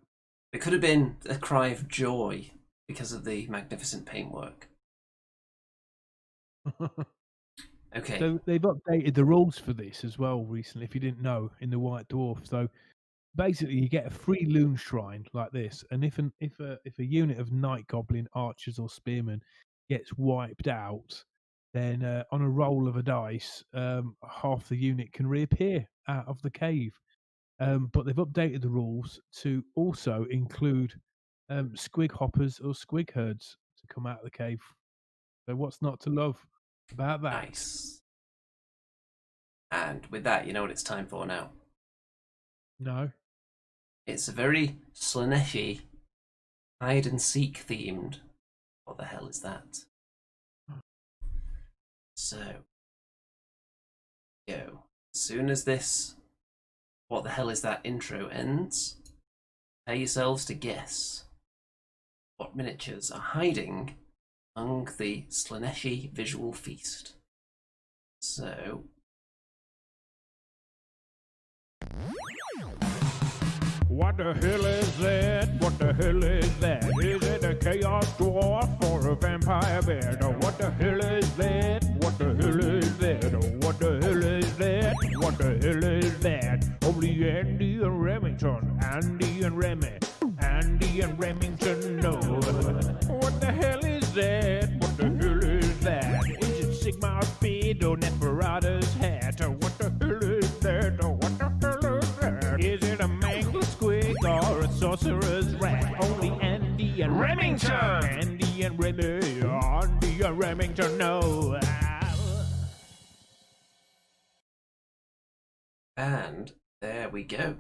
It could have been a cry of joy because of the magnificent paintwork. Okay. So they've updated the rules for this as well recently, if you didn't know, in the White Dwarf. So basically, you get a free loon shrine like this, and if a unit of night goblin archers or spearmen gets wiped out, then on a roll of a dice, half the unit can reappear out of the cave. But they've updated the rules to also include squig hoppers or squig herds to come out of the cave. So what's not to love about that? Nice. And with that, you know what it's time for now? No. It's a very Slaanesh-y, hide and seek themed. What the hell is that? So, go. As soon as this what the hell is that intro ends, prepare yourselves to guess what miniatures are hiding among the Slaanesh visual feast. So, what the hell is that? What the hell is that? Is it a chaos dwarf or a vampire bear? Oh, what the hell is that? What the hell is that? Oh, what the hell is that? What the hell is that? Only Andy and Remington, Andy and Remy, Andy and Remington know. What the hell is that? What the hell is that? Is it Sigmar's beard or Neferata's hat? Oh, what the hell is that? Oh, what the hell is that? Is it a mangler squig or a sorcerer's rat? Only Andy and Remington, Andy and Remy, Andy and Remington know. and there we go.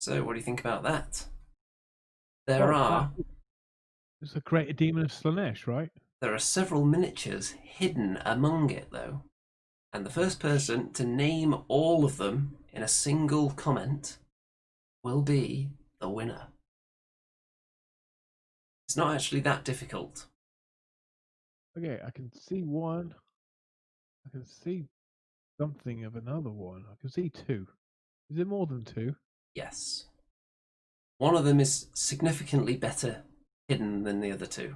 So, what do you think about that? It's a created demon of Slaanesh, right? There are several miniatures hidden among it, though. And the first person to name all of them in a single comment will be the winner. It's not actually that difficult. Okay, I can see one. I can see something of another one. I can see two. Is it more than two? Yes. One of them is significantly better hidden than the other two.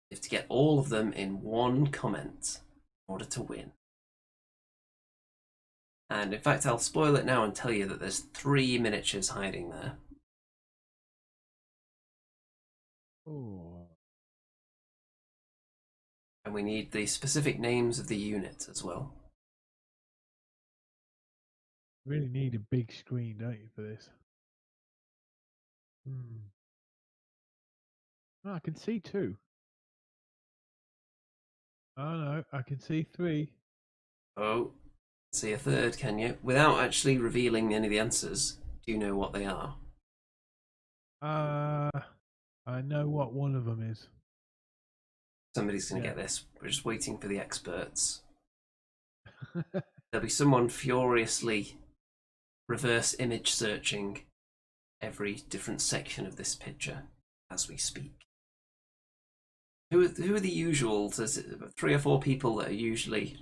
You have to get all of them in one comment. order to win. And in fact, I'll spoil it now and tell you that there's 3 miniatures hiding there. Oh, And we need the specific names of the unit as well. really need a big screen, don't you, for this? Oh, I can see 2. Oh no, I can see 3. Oh, see a third, can you? Without actually revealing any of the answers, do you know what they are? I know what one of them is. Somebody's going to Yeah. get this. We're just waiting for the experts. There'll be someone furiously reverse image searching every different section of this picture as we speak. Who are the usuals? There's 3 or 4 people that are usually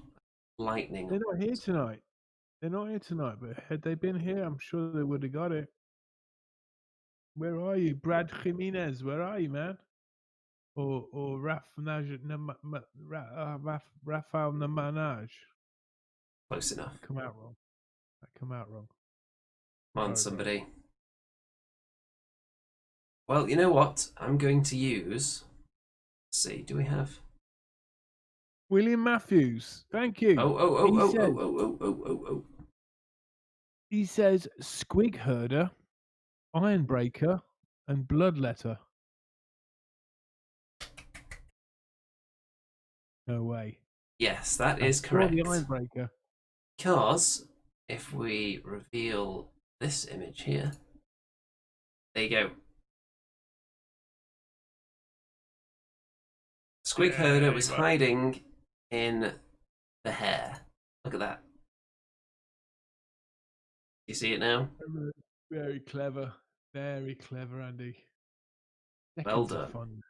lightning. They're not here tonight. They're not here tonight, but had they been here, I'm sure they would have got it. Where are you, Brad Jimenez? Where are you, man? Or Rafael Namanaj? Close enough. Come out wrong. That come out wrong. Come on, Right. somebody. Well, you know what? I'm going to use... Let's see, do we have... William Matthews. Thank you. Oh. He says Squig Herder, Ironbreaker, and Bloodletter. No way. Yes, that I is saw correct. the Ironbreaker. Because if we reveal this image here, there you go. Squig Herder was hiding in the hair. Look at that. You see it now? Very clever. Very clever, Andy. Well Seconds of done. fun.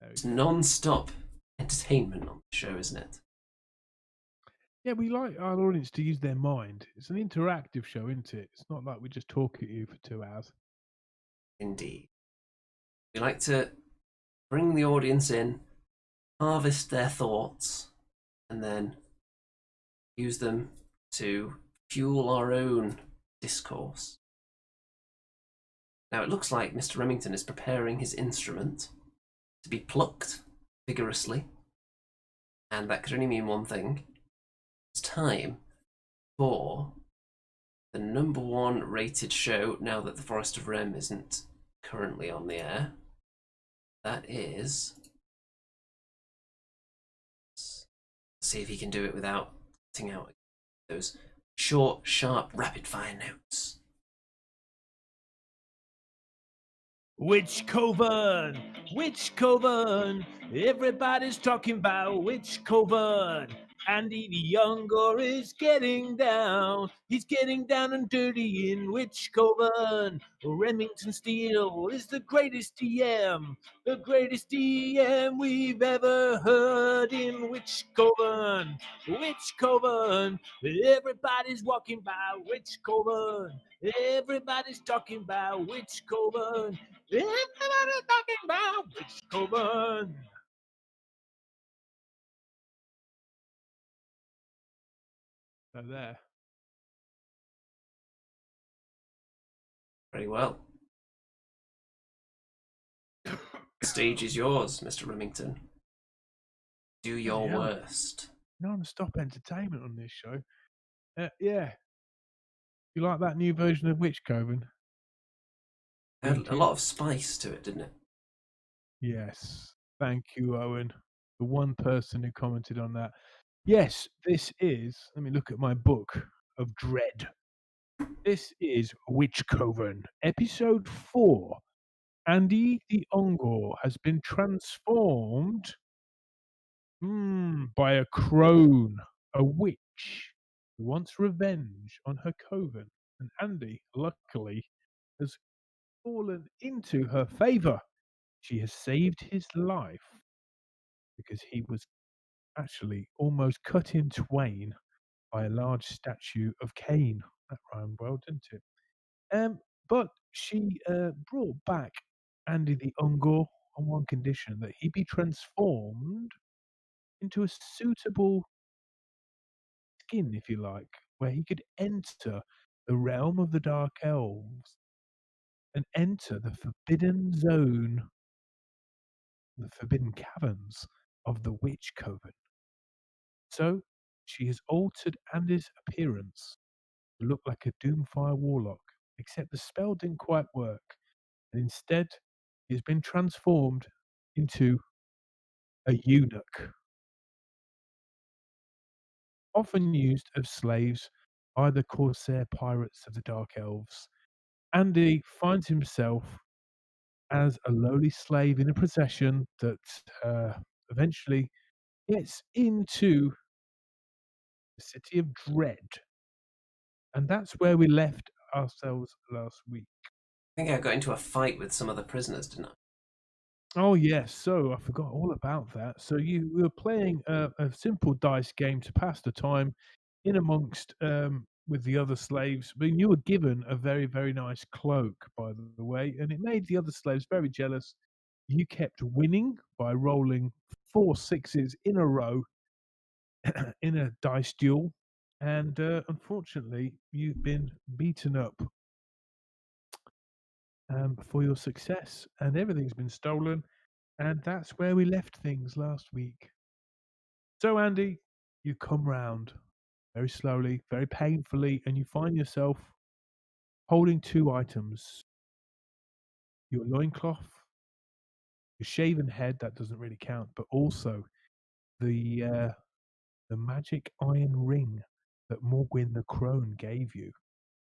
Very It's clever. non-stop entertainment on the show, isn't it? Yeah, we like our audience to use their mind. It's an interactive show, isn't it? It's not like we just talk at you for 2 hours. Indeed. We like to bring the audience in, harvest their thoughts, and then use them to fuel our own discourse. Now it looks like Mr. Remington is preparing his instrument to be plucked vigorously, and that could only mean one thing. It's time for the #1 rated show, now that the Forest of Rem isn't currently on the air. That is... Let's see if he can do it without cutting out those short, sharp, rapid-fire notes. Witch Coven! Witch Coven! Everybody's talking about Witch Coven! Andy the Younger is getting down. He's getting down and dirty in Witch Coven. Remington Steele is the greatest DM. The greatest DM we've ever heard in Witch Coven. Witch Coven! Everybody's walking by Witch Coven. Everybody's talking about Witch Coven. Everybody's talking about Witch Coven. So there. Very well. The stage is yours, Mr. Remington. Do your Yeah. worst. Non-stop entertainment on this show. Yeah. You like that new version of Witch Coven? It had a lot of spice to it, didn't it? Yes. Thank you, Owen. The one person who commented on that. Yes, this is, let me look at my book of dread. This is Witch Coven, episode 4. Andy the Ongor has been transformed by a crone, a witch, who wants revenge on her coven. And Andy, luckily, has fallen into her favor. She has saved his life because he was actually almost cut in twain by a large statue of Cain. That rhymed well, didn't it? But she brought back Andy the Ungor on one condition, that he be transformed into a suitable skin, if you like, where he could enter the realm of the Dark Elves and enter the forbidden zone, the forbidden caverns of the Witch Coven. So she has altered Andy's appearance to look like a Doomfire warlock, except the spell didn't quite work, and instead he's been transformed into a eunuch, often used as slaves by the corsair pirates of the Dark Elves. Andy finds himself as a lowly slave in a procession that eventually gets into the city of Dread. And that's where we left ourselves last week. I think I got into a fight with some of the prisoners, didn't I? Oh, yes. So I forgot all about that. So you were playing a simple dice game to pass the time in amongst with the other slaves. I mean, you were given a very, very nice cloak, by the way, and it made the other slaves very jealous. You kept winning by rolling 4 sixes in a row in a dice duel, and unfortunately, you've been beaten up for your success, and everything's been stolen. And that's where we left things last week. So, Andy, you come round very slowly, very painfully, and you find yourself holding 2 items: your loincloth, your shaven head, that doesn't really count, but also the magic iron ring that Morgwyn the Crone gave you.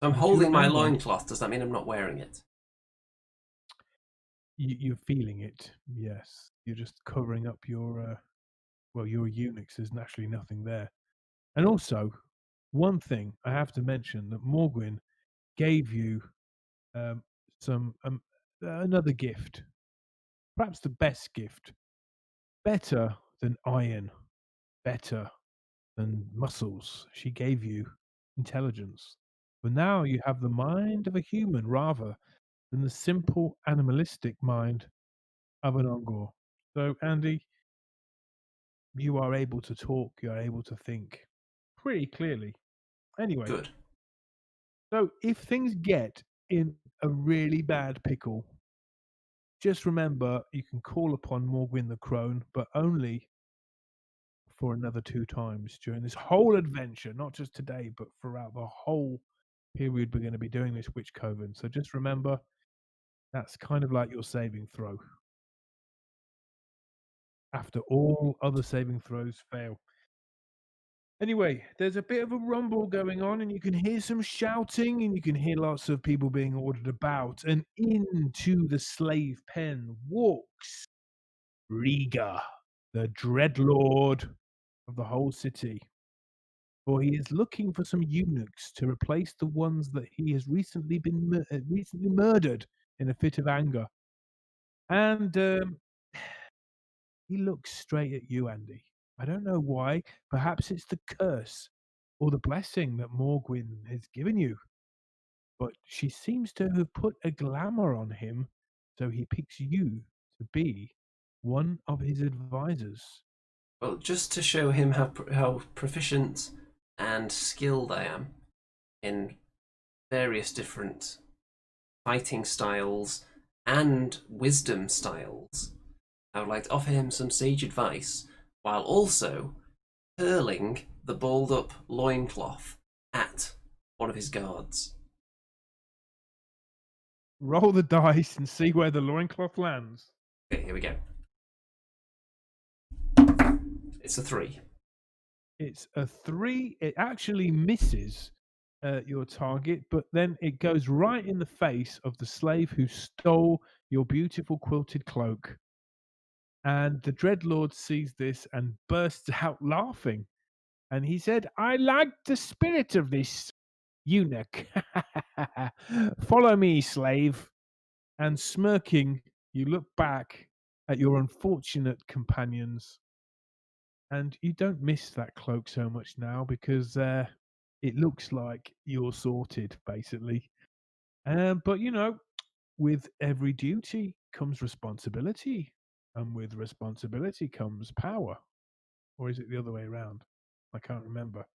So I'm And if you holding my remember, loincloth. Does that mean I'm not wearing it? you're feeling it, yes. You're just covering up your, your eunuchs. There's naturally nothing there. And also, one thing I have to mention, that Morgwyn gave you um, some another gift, perhaps the best gift, better than iron, better than muscles. She gave you intelligence. But now you have the mind of a human rather than the simple animalistic mind of an Ungor. So, Andy, you are able to talk, you are able to think pretty clearly. Anyway, Good. so if things get in a really bad pickle, just remember you can call upon Morgwyn the Crone, but only for another 2 times during this whole adventure, not just today, but throughout the whole period we're going to be doing this Witch Coven. So just remember, that's kind of like your saving throw. After all other saving throws fail. Anyway, there's a bit of a rumble going on, and you can hear some shouting, and you can hear lots of people being ordered about. And into the slave pen walks Riga, the dreadlord of the whole city. For he is looking for some eunuchs to replace the ones that he has recently recently murdered in a fit of anger. And he looks straight at you, Andy. I don't know why. Perhaps it's the curse or the blessing that Morgwyn has given you. But she seems to have put a glamour on him, so he picks you to be one of his advisors. Well, just to show him how proficient and skilled I am in various different fighting styles and wisdom styles, I would like to offer him some sage advice while also hurling the balled up loincloth at one of his guards. Roll the dice and see where the loincloth lands. Okay, here we go. It's a 3. It's a 3. It actually misses your target, but then it goes right in the face of the slave who stole your beautiful quilted cloak. And the Dreadlord sees this and bursts out laughing. And he said, I like the spirit of this eunuch. Follow me, slave. And smirking, you look back at your unfortunate companions. And you don't miss that cloak so much now because it looks like you're sorted, basically. But, with every duty comes responsibility. And with responsibility comes power. Or is it the other way around? I can't remember.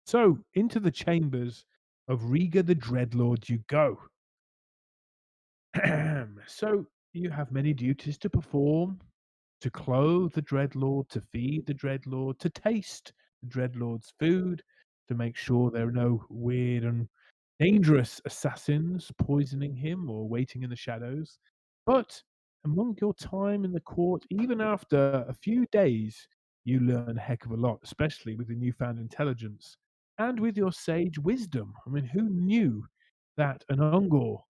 So, into the chambers of Riga the Dreadlord you go. So, you have many duties to perform: to clothe the Dreadlord, to feed the Dreadlord, to taste the Dreadlord's food, to make sure there are no weird and dangerous assassins poisoning him or waiting in the shadows. But among your time in the court, even after a few days, you learn a heck of a lot, especially with your newfound intelligence and with your sage wisdom. I mean, who knew that an Ungor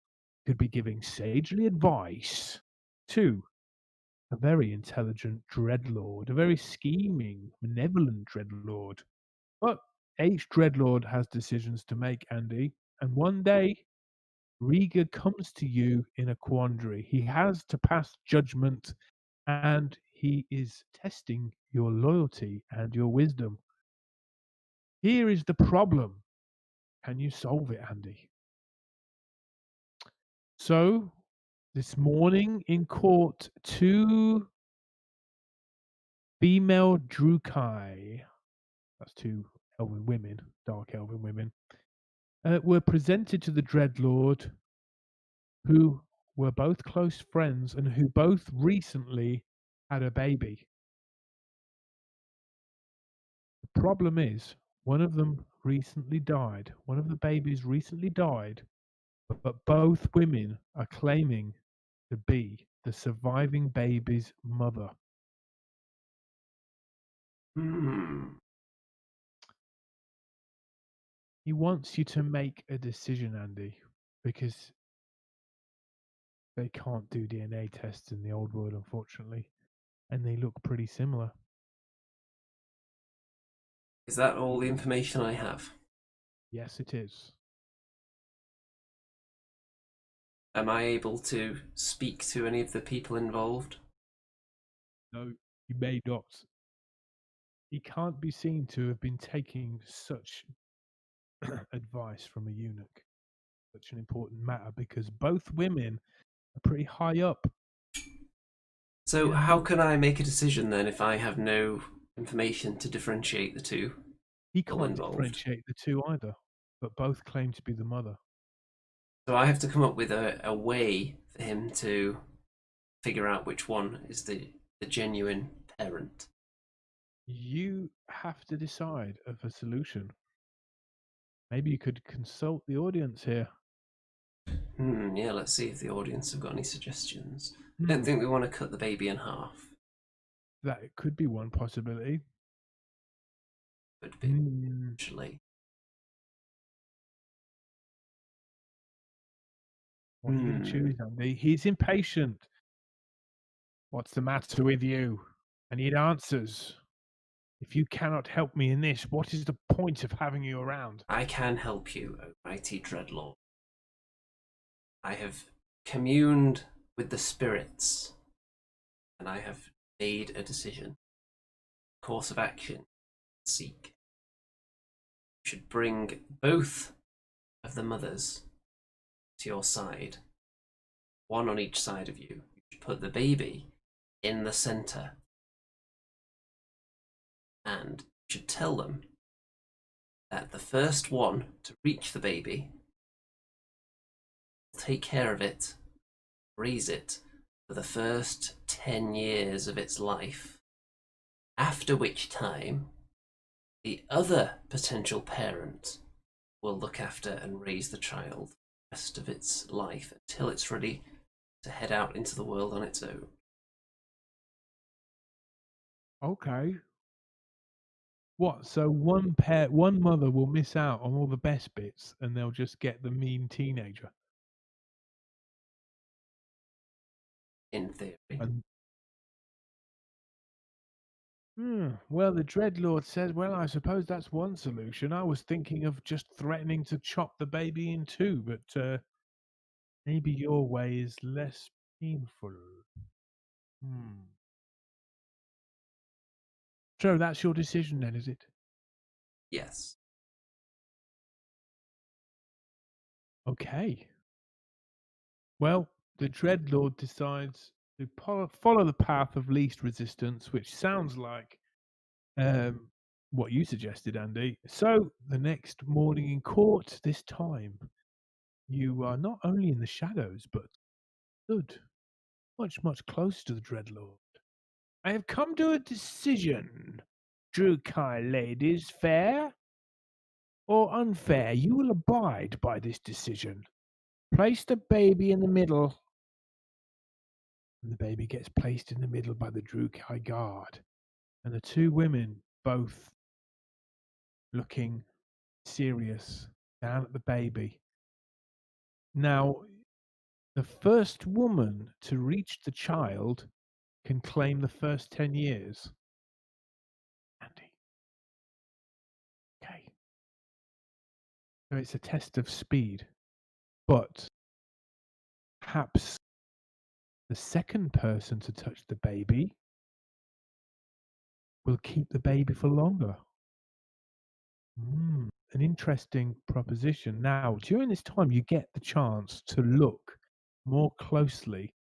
could be giving sagely advice to a very intelligent dreadlord, a very scheming, malevolent dreadlord? But each dreadlord has decisions to make, Andy, and one day Riga comes to you in a quandary. He has to pass judgment, and he is testing your loyalty and your wisdom. Here is the problem. Can you solve it, Andy? So, this morning in court, two female Drukai, that's two elven women, dark elven women, were presented to the Dreadlord, who were both close friends and who both recently had a baby. The problem is, one of them recently died. One of the babies recently died, but both women are claiming to be the surviving baby's mother. He wants you to make a decision, Andy, because they can't do DNA tests in the old world, unfortunately, and they look pretty similar. Is that all the information I have? Yes, it is. Am I able to speak to any of the people involved? No, he may not. He can't be seen to have been taking such advice from a eunuch, such an important matter, because both women are pretty high up. So how can I make a decision then if I have no information to differentiate the two? He All can't involved. differentiate the two either, but both claim to be the mother. So I have to come up with a way for him to figure out which one is the genuine parent. You have to decide of a solution. Maybe you could consult the audience here. Yeah, let's see if the audience have got any suggestions. I don't think we want to cut the baby in half. That could be one possibility. Could be, actually. What are you going to choose, Andy? He's impatient. What's the matter with you? I need answers. If you cannot help me in this, what is the point of having you around? I can help you, O mighty Dreadlord. I have communed with the spirits, and I have made a decision. Course of action. Seek. You should bring both of the mothers to your side. One on each side of you. You should put the baby in the center. And you should tell them that the first one to reach the baby will take care of it, raise it for the first 10 years of its life, after which time the other potential parent will look after and raise the child the rest of its life until it's ready to head out into the world on its own. Okay. What? So one mother will miss out on all the best bits, and they'll just get the mean teenager. In theory. Well, the Dreadlord says, well, I suppose that's one solution. I was thinking of just threatening to chop the baby in two, but maybe your way is less painful. So that's your decision then, is it? Yes. Okay. Well, the Dreadlord decides to follow the path of least resistance, which sounds like Um, what you suggested, Andy. So the next morning in court, this time, you are not only in the shadows, but stood much closer to the Dreadlord. I have come to a decision. Drukai ladies, fair or unfair, you will abide by this decision. Place the baby in the middle. And the baby gets placed in the middle by the Drukai guard. And the two women, both looking serious, down at the baby. Now, the first woman to reach the child can claim the first 10 years. Andy. Okay. So it's a test of speed. But perhaps the second person to touch the baby will keep the baby for longer. An interesting proposition. Now, during this time, you get the chance to look more closely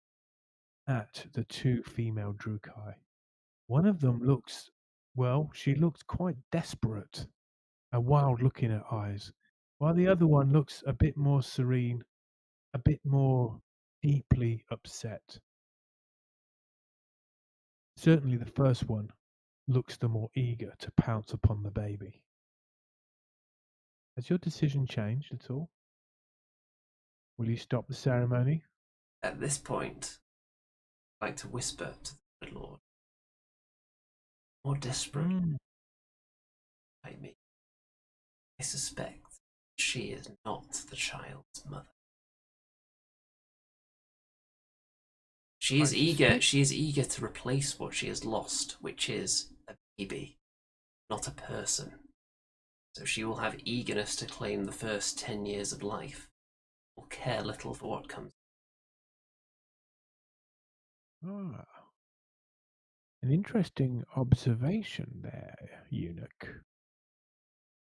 at the two female Drukai. One of them looks, well, she looks quite desperate, a wild look in her eyes, while the other one looks a bit more serene, a bit more deeply upset. Certainly the first one looks the more eager to pounce upon the baby. Has your decision changed at all? Will you stop the ceremony? At this point, I'd like to whisper to the Lord. More desperate by me. I suspect she is not the child's mother. She is eager to replace what she has lost, which is a baby, not a person. So she will have eagerness to claim the first 10 years of life, will care little for what comes. An interesting observation there, eunuch.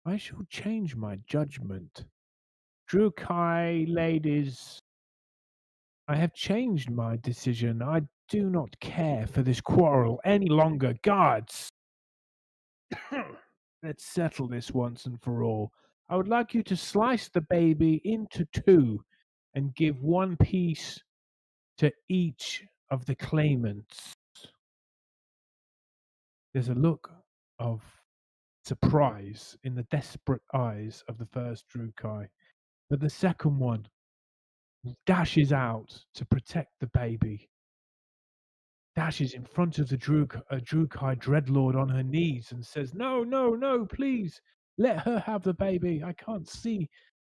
I shall change my judgment. Drukai ladies, I have changed my decision. I do not care for this quarrel any longer. Guards, let's settle this once and for all. I would like you to slice the baby into two and give one piece to each of the claimants. There's a look of surprise in the desperate eyes of the first Drukai, but the second one dashes out to protect the baby, dashes in front of the Drukai Dreadlord on her knees and says, No, please, let her have the baby. I can't see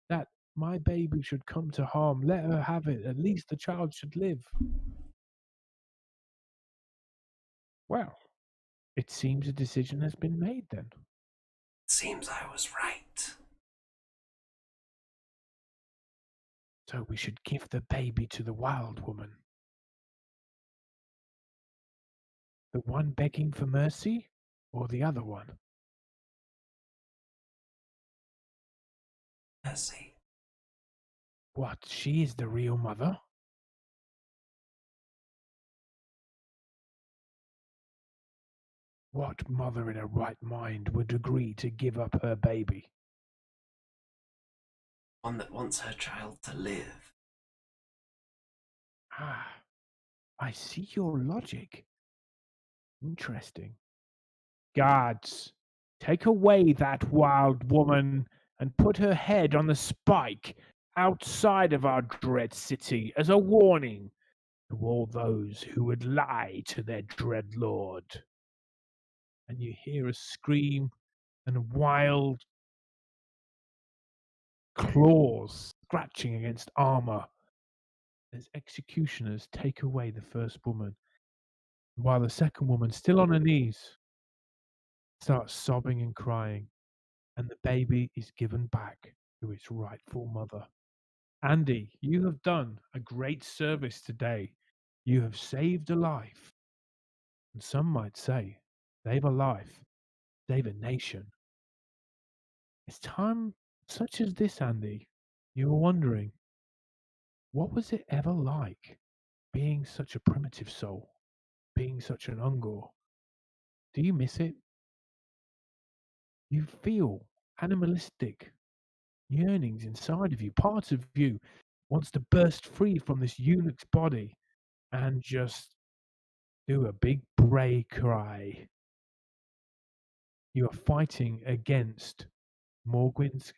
that my baby should come to harm. Let her have it. At least the child should live. Well, it seems a decision has been made then. It seems I was right. So we should give the baby to the wild woman. The one begging for mercy, or the other one? Mercy. What, she is the real mother? What mother in her right mind would agree to give up her baby? One that wants her child to live. Ah, I see your logic. Interesting. Guards, take away that wild woman and put her head on the spike outside of our dread city as a warning to all those who would lie to their dread lord. And you hear a scream and wild claws scratching against armor as executioners take away the first woman, while the second woman, still on her knees, starts sobbing and crying, and the baby is given back to its rightful mother. Andy, you have done a great service today. You have saved a life. And some might say, save a life, save a nation. It's time such as this, Andy. You were wondering, what was it ever like being such a primitive soul, being such an Ungor? Do you miss it? You feel animalistic yearnings inside of you. Parts of you wants to burst free from this eunuch's body and just do a big bray cry. You are fighting against Morgwyn's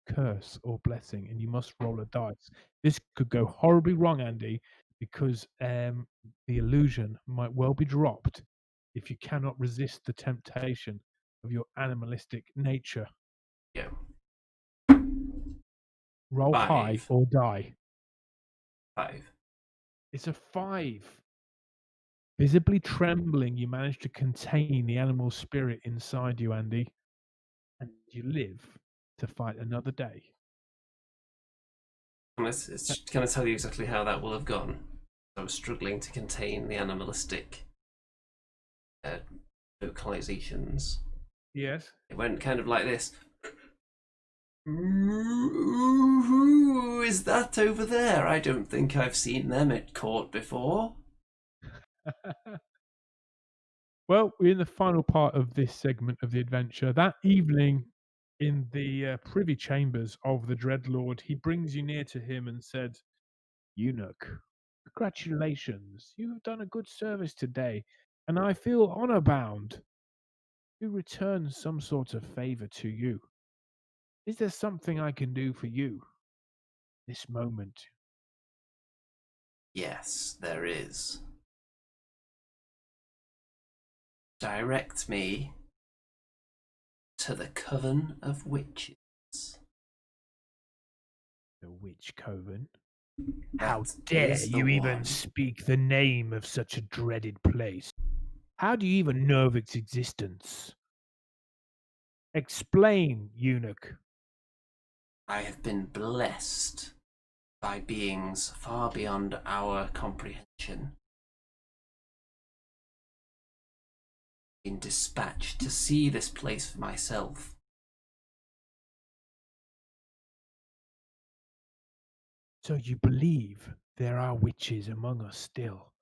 curse or blessing, and you must roll a dice. This could go horribly wrong, Andy, because the illusion might well be dropped if you cannot resist the temptation of your animalistic nature. Yeah. Roll high 5. or die. 5. It's a 5. Visibly trembling, you manage to contain the animal spirit inside you, Andy, and you live to fight another day. Can I tell you exactly how that will have gone? I was struggling to contain the animalistic vocalizations. Yes. It went kind of like this. Who is that over there? I don't think I've seen them at court before. Well, we're in the final part of this segment of the adventure. That evening, in the privy chambers of the Dreadlord, he brings you near to him and said, Eunuch, congratulations. You have done a good service today, and I feel honor bound to return some sort of favor to you. Is there something I can do for you this moment? Yes, there is. Direct me to the Coven of Witches. The Witch Coven? How That dare is the you even one. speak the name of such a dreaded place? How do you even know of its existence? Explain, eunuch. I have been blessed by beings far beyond our comprehension. Been dispatched to see this place for myself. So you believe there are witches among us still?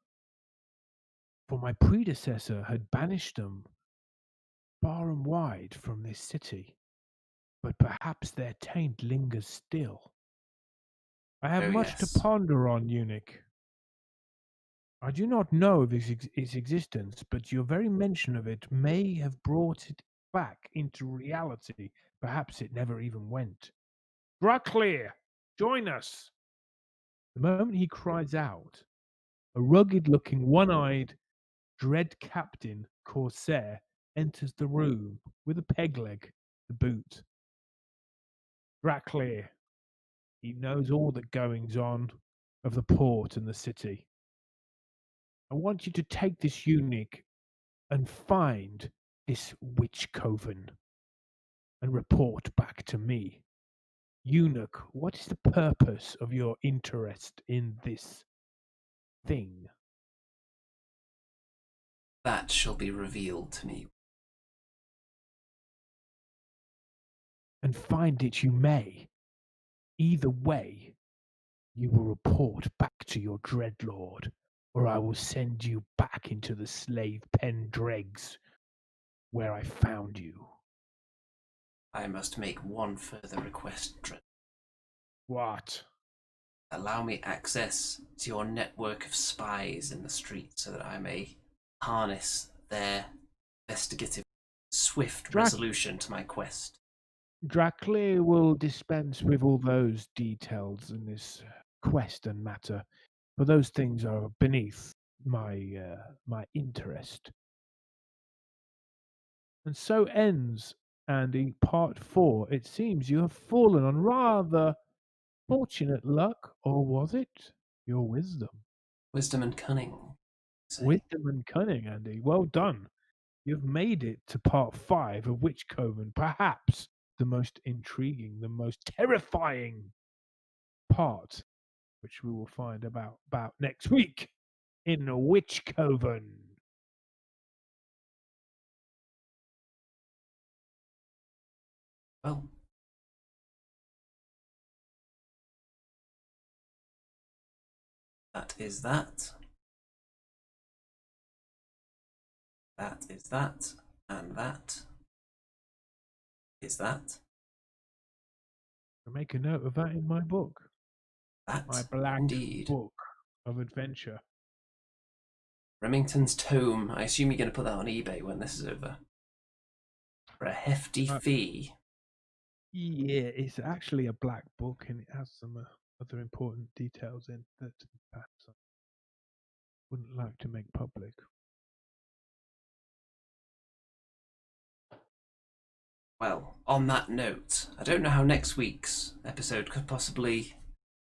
For my predecessor had banished them far and wide from this city, but perhaps their taint lingers still. I have Oh, much to yes. ponder on, eunuch. I do not know of its existence, but your very mention of it may have brought it back into reality. Perhaps it never even went. Draclear, join us! The moment he cries out, a rugged-looking, one-eyed, dread captain corsair enters the room with a peg leg to boot. Draclear, he knows all the goings on of the port and the city. I want you to take this eunuch and find this witch coven and report back to me. Eunuch, what is the purpose of your interest in this thing? That shall be revealed to me. And find it you may. Either way, you will report back to your dreadlord, or I will send you back into the slave pen dregs where I found you. I must make one further request, Dread. What? Allow me access to your network of spies in the street so that I may harness their investigative, swift resolution to my quest. Draclear will dispense with all those details in this quest and matter, for those things are beneath my interest. And so ends, Andy, part 4. It seems you have fallen on rather fortunate luck, or was it your wisdom? Wisdom and cunning. Wisdom and cunning, Andy. Well done. You've made it to part 5 of Witch Coven, perhaps the most intriguing, the most terrifying part, which we will find about next week in Witch Coven. Well, that is that. That is that, and that. is that? I make a note of that in my book. That My black indeed. book of adventure. Remington's Tome. I assume you're going to put that on eBay when this is over. For a hefty fee. Yeah, it's actually a black book and it has some other important details in that perhaps I wouldn't like to make public. Well, on that note, I don't know how next week's episode could possibly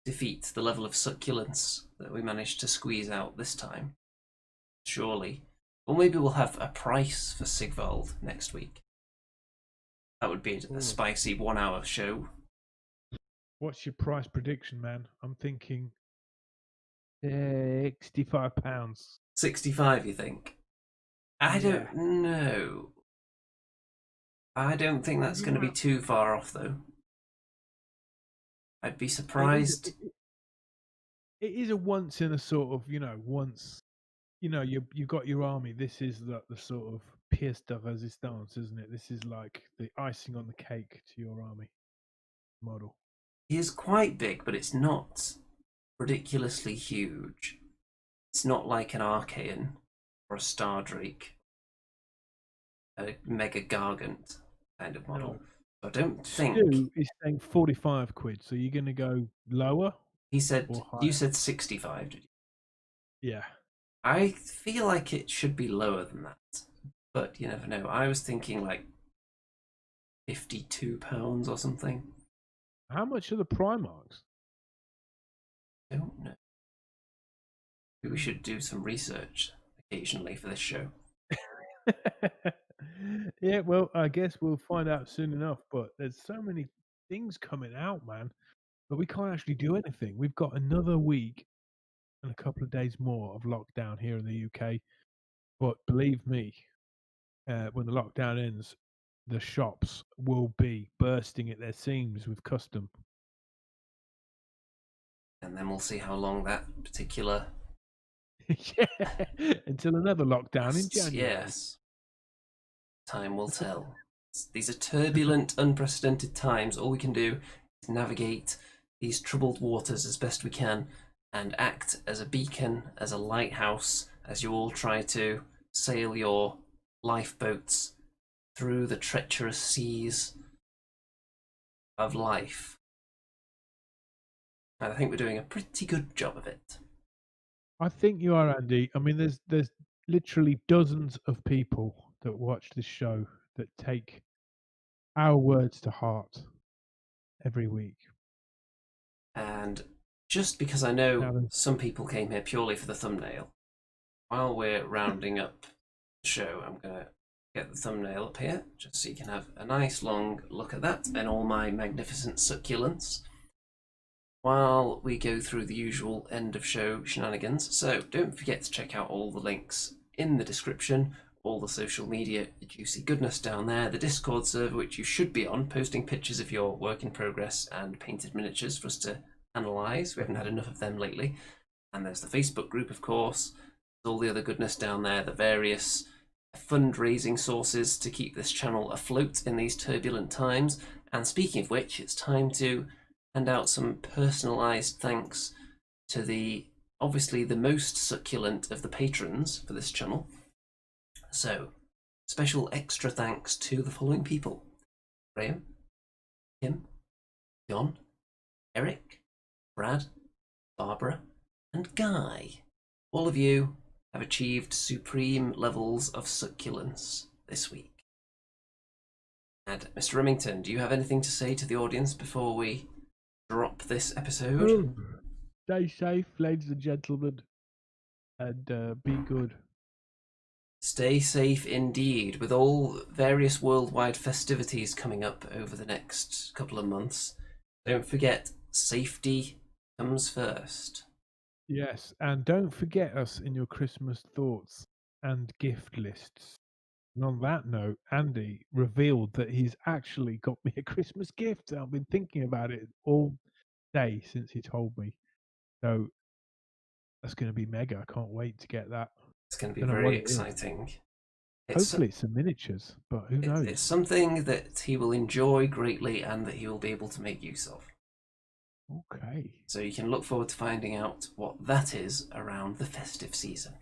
defeat the level of succulence that we managed to squeeze out this time. Surely. Or maybe we'll have a price for SIGVALD next week. That would be a spicy 1 hour show. What's your price prediction, man? I'm thinking £65. 65, you think? I don't know. I don't think that's going to be too far off, though. I'd be surprised. It is a once in a sort of, you've got your army. This is the sort of pièce de résistance, isn't it? This is like the icing on the cake to your army model. He is quite big, but it's not ridiculously huge. It's not like an Archaean or a Stardrake, a Mega Gargant kind of model. No. I don't think. Stu is saying 45 quid, so you're going to go lower? He said, you said 65, did you? Yeah. I feel like it should be lower than that, but you never know. I was thinking like £52 or something. How much are the Primarchs? I don't know. Maybe we should do some research occasionally for this show. Yeah, well, I guess we'll find out soon enough, but there's so many things coming out, man, but we can't actually do anything. We've got another week and a couple of days more of lockdown here in the UK, but believe me, when the lockdown ends, the shops will be bursting at their seams with custom. And then we'll see how long that particular... Yeah, until another lockdown in January. Yes. Time will tell. These are turbulent, unprecedented times. All we can do is navigate these troubled waters as best we can and act as a beacon, as a lighthouse, as you all try to sail your lifeboats through the treacherous seas of life. And I think we're doing a pretty good job of it. I think you are, Andy. I mean, there's literally dozens of people that watch this show that take our words to heart every week. And just because I know some people came here purely for the thumbnail, while we're rounding up the show, I'm going to get the thumbnail up here, just so you can have a nice long look at that and all my magnificent succulents, while we go through the usual end of show shenanigans. So don't forget to check out all the links in the description, all the social media juicy goodness down there, the Discord server, which you should be on, posting pictures of your work in progress and painted miniatures for us to analyse. We haven't had enough of them lately. And there's the Facebook group, of course. There's all the other goodness down there, the various fundraising sources to keep this channel afloat in these turbulent times. And speaking of which, it's time to hand out some personalised thanks to the, obviously, the most succulent of the patrons for this channel. So, special extra thanks to the following people: Graham, Kim, John, Eric, Brad, Barbara, and Guy. All of you have achieved supreme levels of succulence this week. And Mr. Remington, do you have anything to say to the audience before we drop this episode? Stay safe, ladies and gentlemen, and be good. Stay safe indeed, with all various worldwide festivities coming up over the next couple of months. Don't forget, safety comes first. Yes, and don't forget us in your Christmas thoughts and gift lists. And on that note, Andy revealed that he's actually got me a Christmas gift. I've been thinking about it all day since he told me. So that's going to be mega. I can't wait to get that. It's going to be very exciting. Hopefully it's some miniatures, but who knows? It's something that he will enjoy greatly and that he will be able to make use of. Okay. So you can look forward to finding out what that is around the festive season.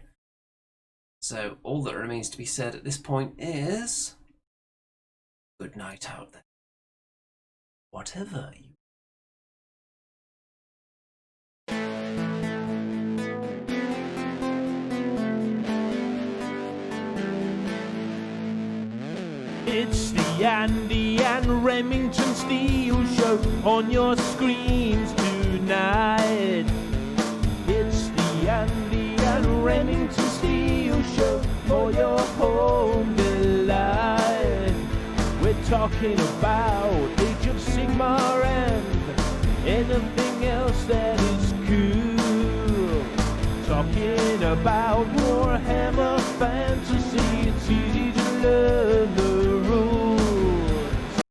So all that remains to be said at this point is good night out there. Whatever you It's the Andy and Remington Steel Show on your screens tonight. It's the Andy and Remington Steel Show for your home delight. We're talking about Age of Sigmar and anything else that is cool. Talking about Warhammer Fantasy, it's easy to learn the